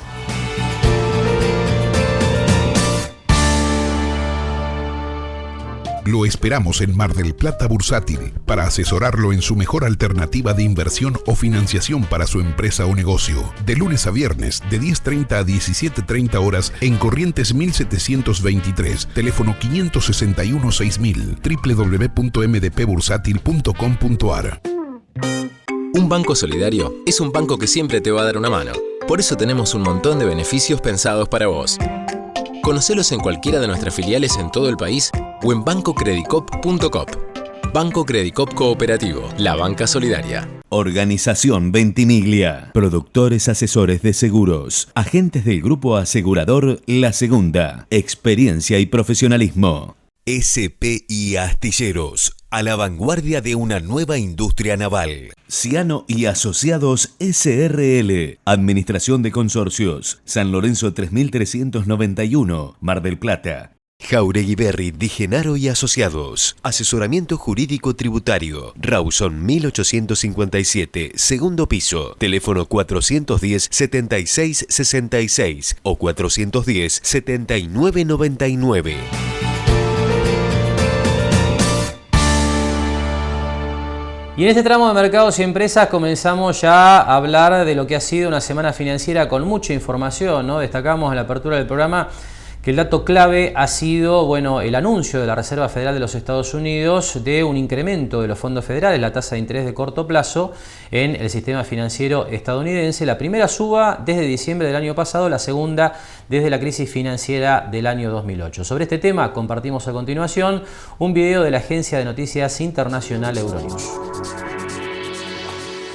Lo esperamos en Mar del Plata Bursátil para asesorarlo en su mejor alternativa de inversión o financiación para su empresa o negocio. De lunes a viernes, de 10:30 a 17:30 horas en Corrientes 1723, teléfono 561-6000, www.mdpbursátil.com.ar. Un banco solidario es un banco que siempre te va a dar una mano. Por eso tenemos un montón de beneficios pensados para vos. Conocelos en cualquiera de nuestras filiales en todo el país o en bancocredicop.com. Banco Credicop Cooperativo, la banca solidaria. Organización Ventimiglia. Productores asesores de seguros. Agentes del grupo asegurador La Segunda. Experiencia y profesionalismo. SPI Astilleros. A la vanguardia de una nueva industria naval. Ciano y Asociados SRL. Administración de Consorcios. San Lorenzo 3391, Mar del Plata. Jauregui Berry, Di Genaro y Asociados. Asesoramiento jurídico tributario. Rawson 1857, segundo piso. Teléfono 410-7666 o 410-7999. Y en este tramo de mercados y empresas comenzamos ya a hablar de lo que ha sido una semana financiera con mucha información, ¿no? Destacamos en la apertura del programa que el dato clave ha sido, bueno, el anuncio de la Reserva Federal de los Estados Unidos de un incremento de los fondos federales, la tasa de interés de corto plazo en el sistema financiero estadounidense. La primera suba desde diciembre del año pasado, la segunda desde la crisis financiera del año 2008. Sobre este tema compartimos a continuación un video de la agencia de noticias internacional Euronews.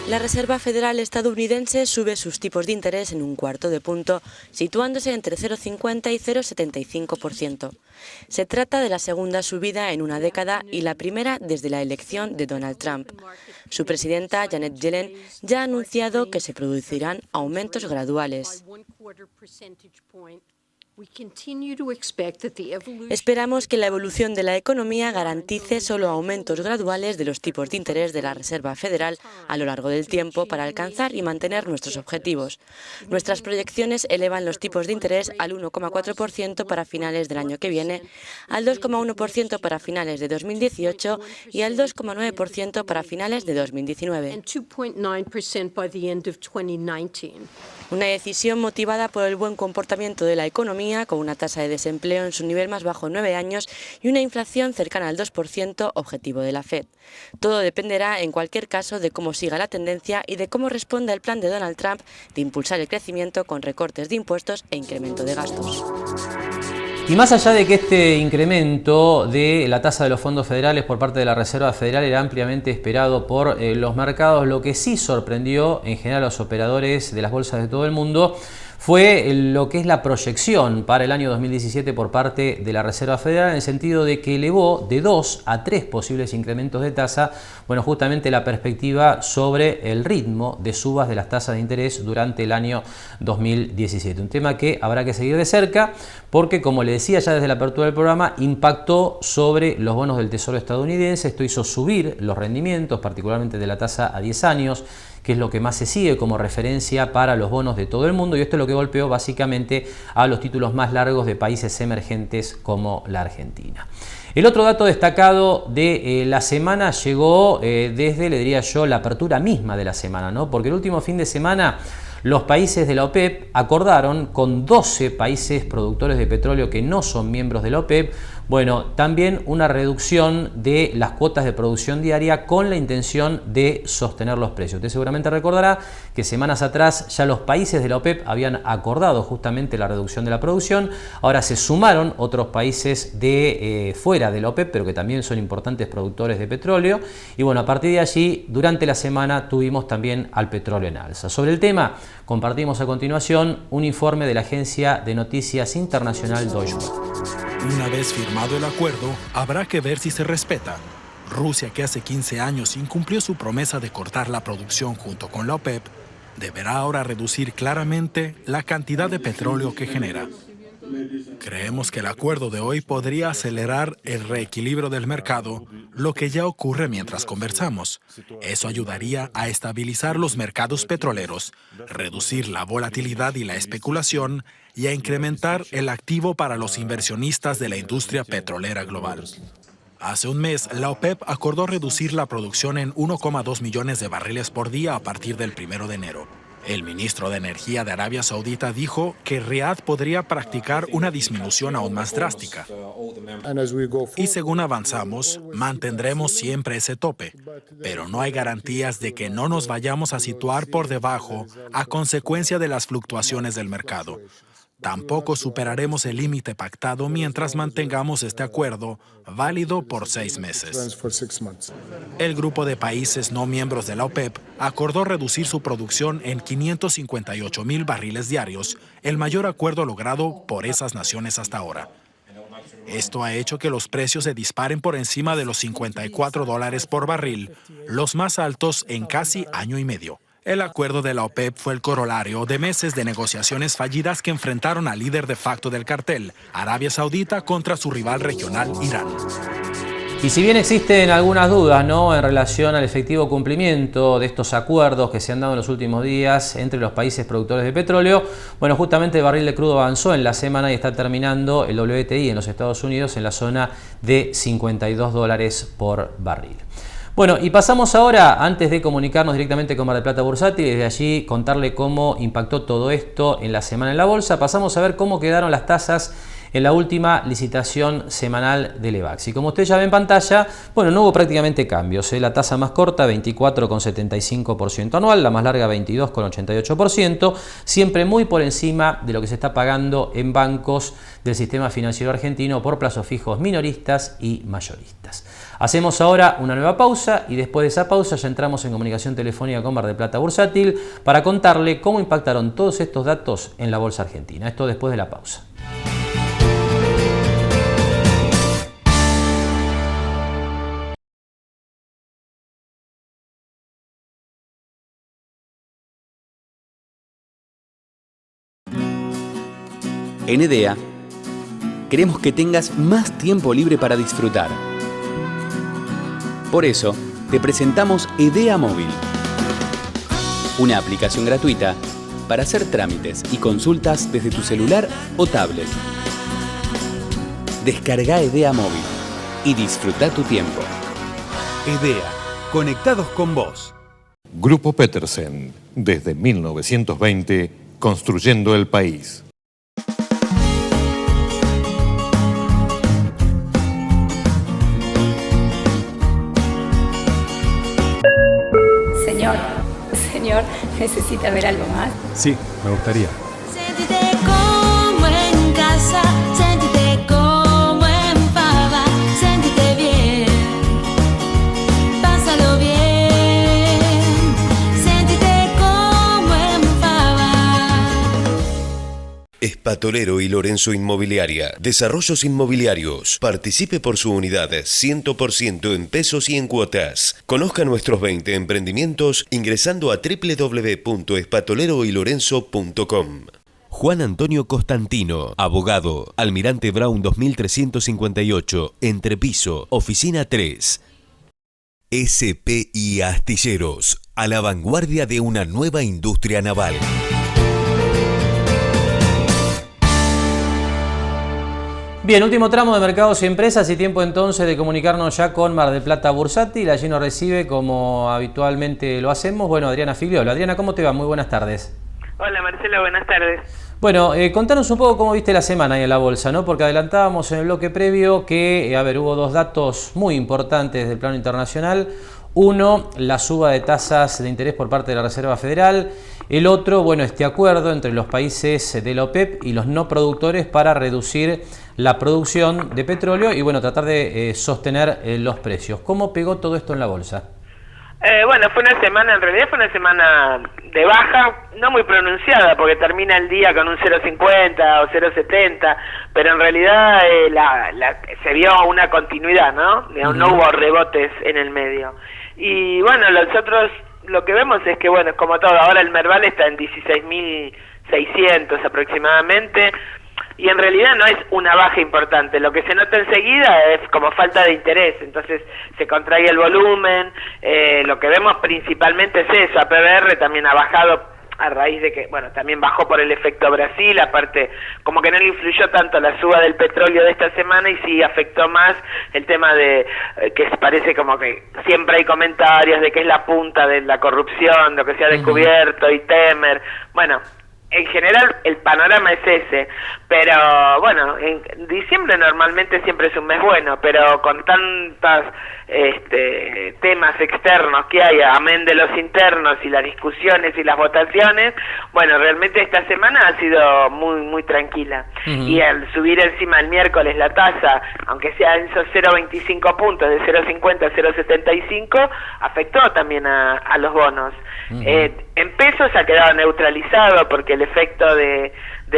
La Reserva Federal estadounidense sube sus tipos de interés en un cuarto de punto, situándose entre 0,50 y 0,75%. Se trata de la segunda subida en una década y la primera desde la elección de Donald Trump. Su presidenta, Janet Yellen, ya ha anunciado que se producirán aumentos graduales. Esperamos que la evolución de la economía garantice solo aumentos graduales de los tipos de interés de la Reserva Federal a lo largo del tiempo para alcanzar y mantener nuestros objetivos. Nuestras proyecciones elevan los tipos de interés al 1,4% para finales del año que viene, al 2,1% para finales de 2018 y al 2,9% para finales de 2019. Una decisión motivada por el buen comportamiento de la economía, con una tasa de desempleo en su nivel más bajo en 9 años y una inflación cercana al 2%, objetivo de la Fed. Todo dependerá, en cualquier caso, de cómo siga la tendencia y de cómo responda el plan de Donald Trump de impulsar el crecimiento con recortes de impuestos e incremento de gastos. Y más allá de que este incremento de la tasa de los fondos federales por parte de la Reserva Federal era ampliamente esperado por los mercados, lo que sí sorprendió en general a los operadores de las bolsas de todo el mundo fue lo que es la proyección para el año 2017 por parte de la Reserva Federal, en el sentido de que elevó de 2 a 3 posibles incrementos de tasa, bueno, justamente la perspectiva sobre el ritmo de subas de las tasas de interés durante el año 2017. Un tema que habrá que seguir de cerca porque, como le decía ya desde la apertura del programa, impactó sobre los bonos del Tesoro estadounidense. Esto hizo subir los rendimientos, particularmente de la tasa a 10 años, que es lo que más se sigue como referencia para los bonos de todo el mundo, y esto es lo que golpeó básicamente a los títulos más largos de países emergentes como la Argentina. El otro dato destacado de la semana llegó desde, le diría yo, la apertura misma de la semana, ¿no? Porque el último fin de semana los países de la OPEP acordaron con 12 países productores de petróleo que no son miembros de la OPEP, bueno, también una reducción de las cuotas de producción diaria con la intención de sostener los precios. Usted seguramente recordará que semanas atrás ya los países de la OPEP habían acordado justamente la reducción de la producción. Ahora se sumaron otros países de fuera de la OPEP, pero que también son importantes productores de petróleo. Y bueno, a partir de allí, durante la semana tuvimos también al petróleo en alza. Sobre el tema, compartimos a continuación un informe de la agencia de noticias internacional Deutsche Welle. Una vez firmado el acuerdo, habrá que ver si se respeta. Rusia, que hace 15 años incumplió su promesa de cortar la producción junto con la OPEP, deberá ahora reducir claramente la cantidad de petróleo que genera. Creemos que el acuerdo de hoy podría acelerar el reequilibrio del mercado, lo que ya ocurre mientras conversamos. Eso ayudaría a estabilizar los mercados petroleros, reducir la volatilidad y la especulación y a incrementar el activo para los inversionistas de la industria petrolera global. Hace un mes, la OPEP acordó reducir la producción en 1,2 millones de barriles por día a partir del 1 de enero. El ministro de Energía de Arabia Saudita dijo que Riad podría practicar una disminución aún más drástica. Y según avanzamos, mantendremos siempre ese tope, pero no hay garantías de que no nos vayamos a situar por debajo a consecuencia de las fluctuaciones del mercado. Tampoco superaremos el límite pactado mientras mantengamos este acuerdo válido por 6 meses. El grupo de países no miembros de la OPEP acordó reducir su producción en 558,000 barriles diarios, el mayor acuerdo logrado por esas naciones hasta ahora. Esto ha hecho que los precios se disparen por encima de los $54 por barril, los más altos en casi año y medio. El acuerdo de la OPEP fue el corolario de meses de negociaciones fallidas que enfrentaron al líder de facto del cartel, Arabia Saudita, contra su rival regional, Irán. Y si bien existen algunas dudas, ¿no?, en relación al efectivo cumplimiento de estos acuerdos que se han dado en los últimos días entre los países productores de petróleo, bueno, justamente el barril de crudo avanzó en la semana y está terminando el WTI en los Estados Unidos en la zona de $52 por barril. Bueno, y pasamos ahora, antes de comunicarnos directamente con Mar del Plata Bursátil y desde allí contarle cómo impactó todo esto en la semana en la bolsa, pasamos a ver cómo quedaron las tasas en la última licitación semanal del EVAX. Y como usted ya ve en pantalla, bueno, no hubo prácticamente cambios. La tasa más corta 24,75% anual, la más larga 22,88%, siempre muy por encima de lo que se está pagando en bancos del sistema financiero argentino por plazos fijos minoristas y mayoristas. Hacemos ahora una nueva pausa y después de esa pausa ya entramos en comunicación telefónica con Mar del Plata Bursátil para contarle cómo impactaron todos estos datos en la bolsa argentina. Esto después de la pausa. En EDEA, queremos que tengas más tiempo libre para disfrutar. Por eso, te presentamos EDEA Móvil, una aplicación gratuita para hacer trámites y consultas desde tu celular o tablet. Descarga EDEA Móvil y disfruta tu tiempo. EDEA, conectados con vos. Grupo Petersen, desde 1920, construyendo el país. Señor, ¿necesita ver algo más? Sí, me gustaría. Siéntete como en casa, siéntete como en Pava, siéntete bien, pásalo bien, siéntete como en Pava. Espatolero y Lorenzo Inmobiliaria. Desarrollos inmobiliarios. Participe por su unidad 100% en pesos y en cuotas. Conozca nuestros 20 emprendimientos ingresando a www.espatoleroylorenzo.com. Juan Antonio Constantino, abogado, Almirante Brown 2358, Entrepiso, Oficina 3. SPI Astilleros, a la vanguardia de una nueva industria naval. Bien, último tramo de mercados y empresas y tiempo entonces de comunicarnos ya con Mar del Plata Bursátil. Allí nos recibe, como habitualmente lo hacemos, bueno, Adriana Figliolo. Adriana, ¿cómo te va? Muy buenas tardes. Hola Marcelo, buenas tardes. Bueno, contanos un poco cómo viste la semana ahí en la bolsa, ¿no? Porque adelantábamos en el bloque previo que, hubo dos datos muy importantes desde el plano internacional. Uno, la suba de tasas de interés por parte de la Reserva Federal. El otro, bueno, este acuerdo entre los países de la OPEP y los no productores para reducir la producción de petróleo y, bueno, tratar de sostener los precios. ¿Cómo pegó todo esto en la bolsa? Bueno, en realidad fue una semana de baja, no muy pronunciada, porque termina el día con un 0,50 o 0,70, pero en realidad se vio una continuidad, ¿no? No hubo rebotes en el medio. Y bueno, nosotros lo que vemos es que, bueno, es como todo, ahora el Merval está en 16.600 aproximadamente, y en realidad no es una baja importante, lo que se nota enseguida es como falta de interés, entonces se contrae el volumen, lo que vemos principalmente es eso, APBR también ha bajado a raíz de que, bueno, también bajó por el efecto Brasil, aparte como que no le influyó tanto la suba del petróleo de esta semana y sí afectó más el tema de que parece como que siempre hay comentarios de que es la punta de la corrupción, lo que se ha descubierto y Temer, bueno, en general el panorama es ese, pero bueno, en diciembre normalmente siempre es un mes bueno, pero con tantos temas externos que hay, amén de los internos y las discusiones y las votaciones, bueno, realmente esta semana ha sido muy tranquila. Y al subir encima el miércoles la tasa, aunque sea en esos 0,25 puntos, de 0,50 a 0,75, afectó también a los bonos. En pesos ha quedado neutralizado porque el efecto de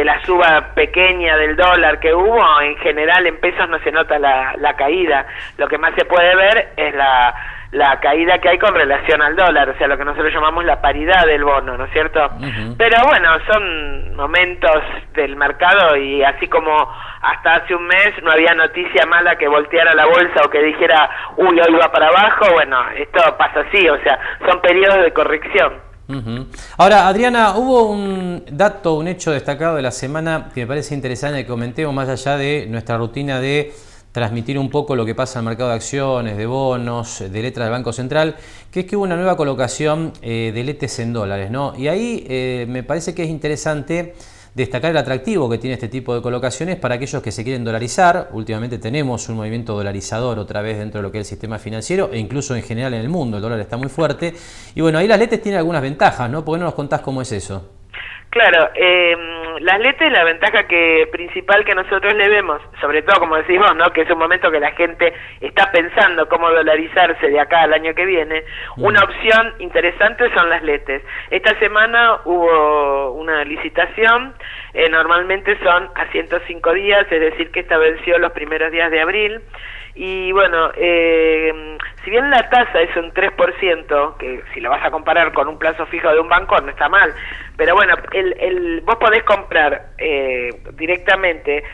la suba pequeña del dólar que hubo, en general en pesos no se nota la caída. Lo que más se puede ver es la caída que hay con relación al dólar, o sea, lo que nosotros llamamos la paridad del bono, ¿no es cierto? Pero bueno, son momentos del mercado y así como hasta hace un mes no había noticia mala que volteara la bolsa o que dijera, uy, hoy va para abajo, bueno, esto pasa así, o sea, son periodos de corrección. Ahora, Adriana, hubo un dato, un hecho destacado de la semana que me parece interesante que comentemos más allá de nuestra rutina de transmitir un poco lo que pasa en el mercado de acciones, de bonos, de letras del Banco Central, que es que hubo una nueva colocación de letes en dólares, ¿no? Y ahí me parece que es interesante destacar el atractivo que tiene este tipo de colocaciones para aquellos que se quieren dolarizar. Últimamente tenemos un movimiento dolarizador otra vez dentro de lo que es el sistema financiero e incluso en general en el mundo, el dólar está muy fuerte. Y bueno, ahí las letes tienen algunas ventajas, ¿no? ¿Por qué no nos contás cómo es eso? Claro, las letes, la ventaja principal que nosotros le vemos, sobre todo como decís vos, ¿no? Que es un momento que la gente está pensando cómo dolarizarse de acá al año que viene, una opción interesante son las letes. Esta semana hubo una licitación, normalmente son a 105 días, es decir que esta venció los primeros días de abril, y bueno, si bien la tasa es un 3%, que si lo vas a comparar con un plazo fijo de un banco no está mal, pero bueno, vos podés comprar directamente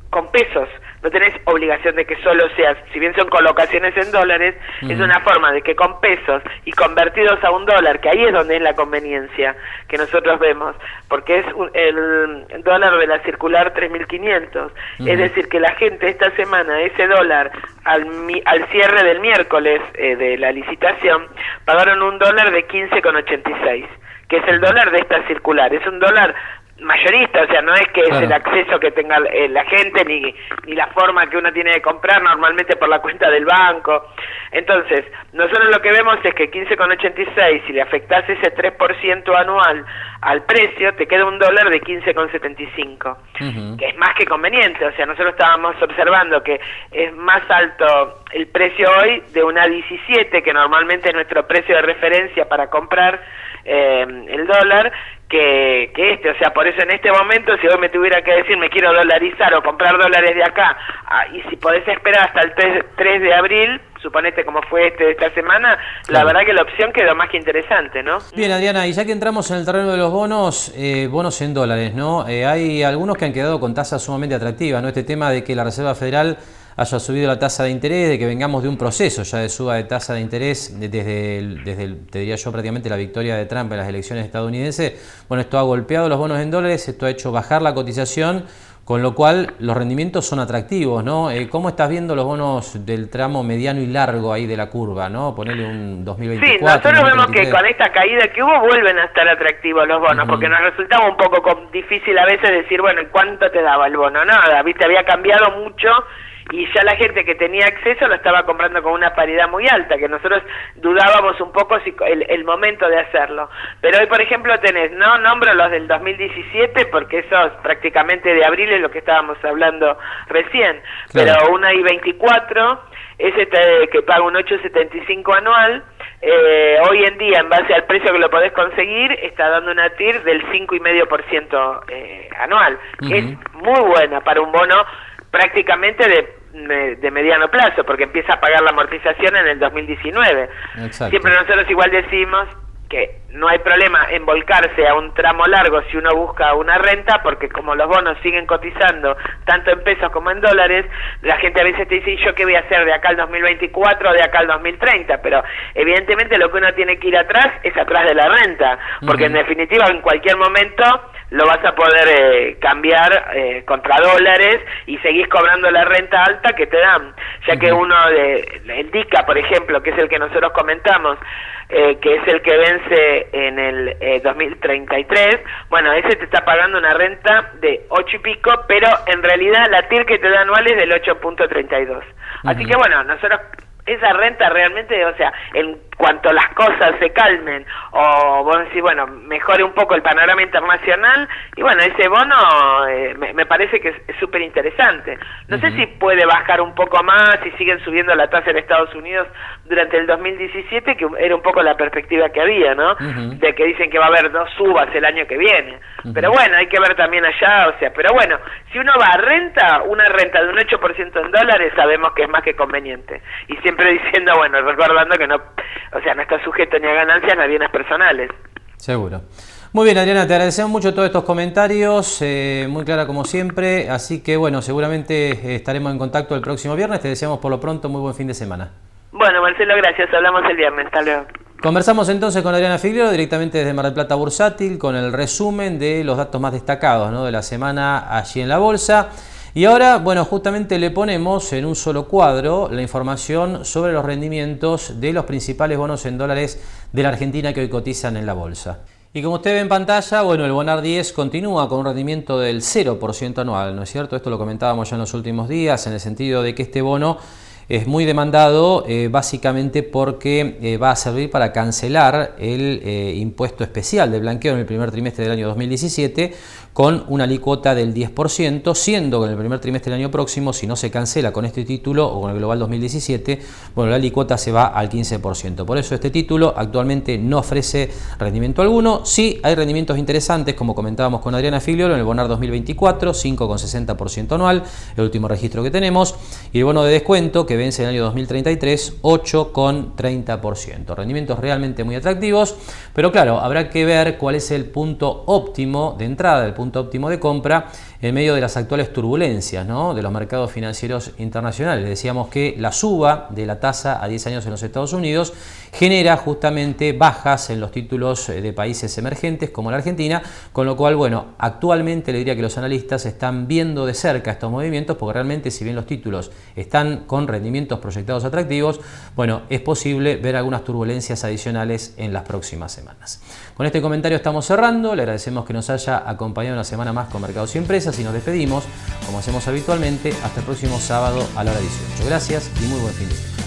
con pesos, no tenés obligación de que solo seas, si bien son colocaciones en dólares, es una forma de que con pesos y convertidos a un dólar, que ahí es donde es la conveniencia que nosotros vemos, porque es el dólar de la circular 3.500, es decir, que la gente esta semana, ese dólar, al cierre del miércoles de la licitación, pagaron un dólar de 15,86, que es el dólar de esta circular, es un dólar mayorista, o sea, no es que es el acceso que tenga la gente ni la forma que uno tiene de comprar normalmente por la cuenta del banco. Entonces, nosotros lo que vemos es que 15,86, si le afectás ese 3% anual al precio, te queda un dólar de 15,75, que es más que conveniente. O sea, nosotros estábamos observando que es más alto el precio hoy de una 17, que normalmente es nuestro precio de referencia para comprar el dólar, que o sea, por eso en este momento, si hoy me tuviera que decir me quiero dolarizar o comprar dólares de acá, y si podés esperar hasta el 3 de abril, suponete como fue de esta semana, la verdad que la opción quedó más que interesante, ¿no? Bien, Adriana, y ya que entramos en el terreno de los bonos, bonos en dólares, ¿no? Hay algunos que han quedado con tasas sumamente atractivas, ¿no? Este tema de que la Reserva Federal haya subido la tasa de interés, de que vengamos de un proceso ya de suba de tasa de interés desde te diría yo, prácticamente la victoria de Trump en las elecciones estadounidenses. Bueno, esto ha golpeado los bonos en dólares, esto ha hecho bajar la cotización, con lo cual los rendimientos son atractivos, ¿no? ¿Cómo estás viendo los bonos del tramo mediano y largo ahí de la curva, ¿no? Ponerle un 2024. Sí, nosotros vemos que con esta caída que hubo vuelven a estar atractivos los bonos, porque nos resultaba un poco difícil a veces decir, bueno, ¿cuánto te daba el bono? Nada, viste, había cambiado mucho y ya la gente que tenía acceso lo estaba comprando con una paridad muy alta, que nosotros dudábamos un poco si el momento de hacerlo. Pero hoy, por ejemplo, tenés, no nombro los del 2017, porque esos prácticamente de abril es lo que estábamos hablando recién, pero una I-24, ese que paga un 8,75 anual, hoy en día, en base al precio que lo podés conseguir, está dando una TIR del 5,5% anual, que es muy buena para un bono prácticamente de mediano plazo, porque empieza a pagar la amortización en el 2019. Exacto. Siempre nosotros igual decimos que no hay problema en volcarse a un tramo largo si uno busca una renta, porque como los bonos siguen cotizando tanto en pesos como en dólares, la gente a veces te dice, ¿y yo qué voy a hacer de acá al 2024 o de acá al 2030? Pero evidentemente lo que uno tiene que ir atrás es atrás de la renta, porque en definitiva en cualquier momento lo vas a poder cambiar contra dólares y seguís cobrando la renta alta que te dan, ya que el DICA, por ejemplo, que es el que nosotros comentamos, que es el que vence en el 2033, bueno, ese te está pagando una renta de 8 y pico, pero en realidad la TIR que te da anual es del 8.32. Así que bueno, nosotros esa renta realmente, o sea, en cuanto las cosas se calmen o vos decís, bueno, mejore un poco el panorama internacional, y bueno, ese bono me parece que es súper interesante. No sé si puede bajar un poco más, si siguen subiendo la tasa en Estados Unidos durante el 2017, que era un poco la perspectiva que había, ¿no? De que dicen que va a haber 2 subas el año que viene. Pero bueno, hay que ver también allá, o sea, pero bueno, si uno va a renta, una renta de un 8% en dólares, sabemos que es más que conveniente. Y siempre diciendo, bueno, recordando que no, o sea, no está sujeto ni a ganancias ni a bienes personales. Seguro. Muy bien, Adriana, te agradecemos mucho todos estos comentarios, muy clara como siempre, así que bueno, seguramente estaremos en contacto el próximo viernes, te deseamos por lo pronto muy buen fin de semana. Bueno, Marcelo, gracias, hablamos el viernes, hasta luego. Conversamos entonces con Adriana Figliolo directamente desde Mar del Plata Bursátil con el resumen de los datos más destacados, ¿no?, de la semana allí en la bolsa. Y ahora, bueno, justamente le ponemos en un solo cuadro la información sobre los rendimientos de los principales bonos en dólares de la Argentina que hoy cotizan en la bolsa. Y como usted ve en pantalla, bueno, el Bonar 10 continúa con un rendimiento del 0% anual, ¿no es cierto? Esto lo comentábamos ya en los últimos días, en el sentido de que este bono es muy demandado básicamente porque va a servir para cancelar el impuesto especial de blanqueo en el primer trimestre del año 2017 con una alícuota del 10%, siendo que en el primer trimestre del año próximo, si no se cancela con este título o con el Global 2017, bueno, la alícuota se va al 15%. Por eso este título actualmente no ofrece rendimiento alguno. Sí hay rendimientos interesantes, como comentábamos con Adriana Figliolo, en el Bonar 2024, 5,60% anual, el último registro que tenemos, y el bono de descuento que vence en el año 2033, 8,30%. Rendimientos realmente muy atractivos, pero claro, habrá que ver cuál es el punto óptimo de entrada, el punto óptimo de compra en medio de las actuales turbulencias, ¿no?, de los mercados financieros internacionales. Decíamos que la suba de la tasa a 10 años en los Estados Unidos genera justamente bajas en los títulos de países emergentes como la Argentina, con lo cual, bueno, actualmente le diría que los analistas están viendo de cerca estos movimientos, porque realmente, si bien los títulos están con rendimientos proyectados atractivos, bueno, es posible ver algunas turbulencias adicionales en las próximas semanas. Con este comentario estamos cerrando, le agradecemos que nos haya acompañado una semana más con Mercados y Empresas y nos despedimos, como hacemos habitualmente, hasta el próximo sábado a la hora 18. Gracias y muy buen fin de semana.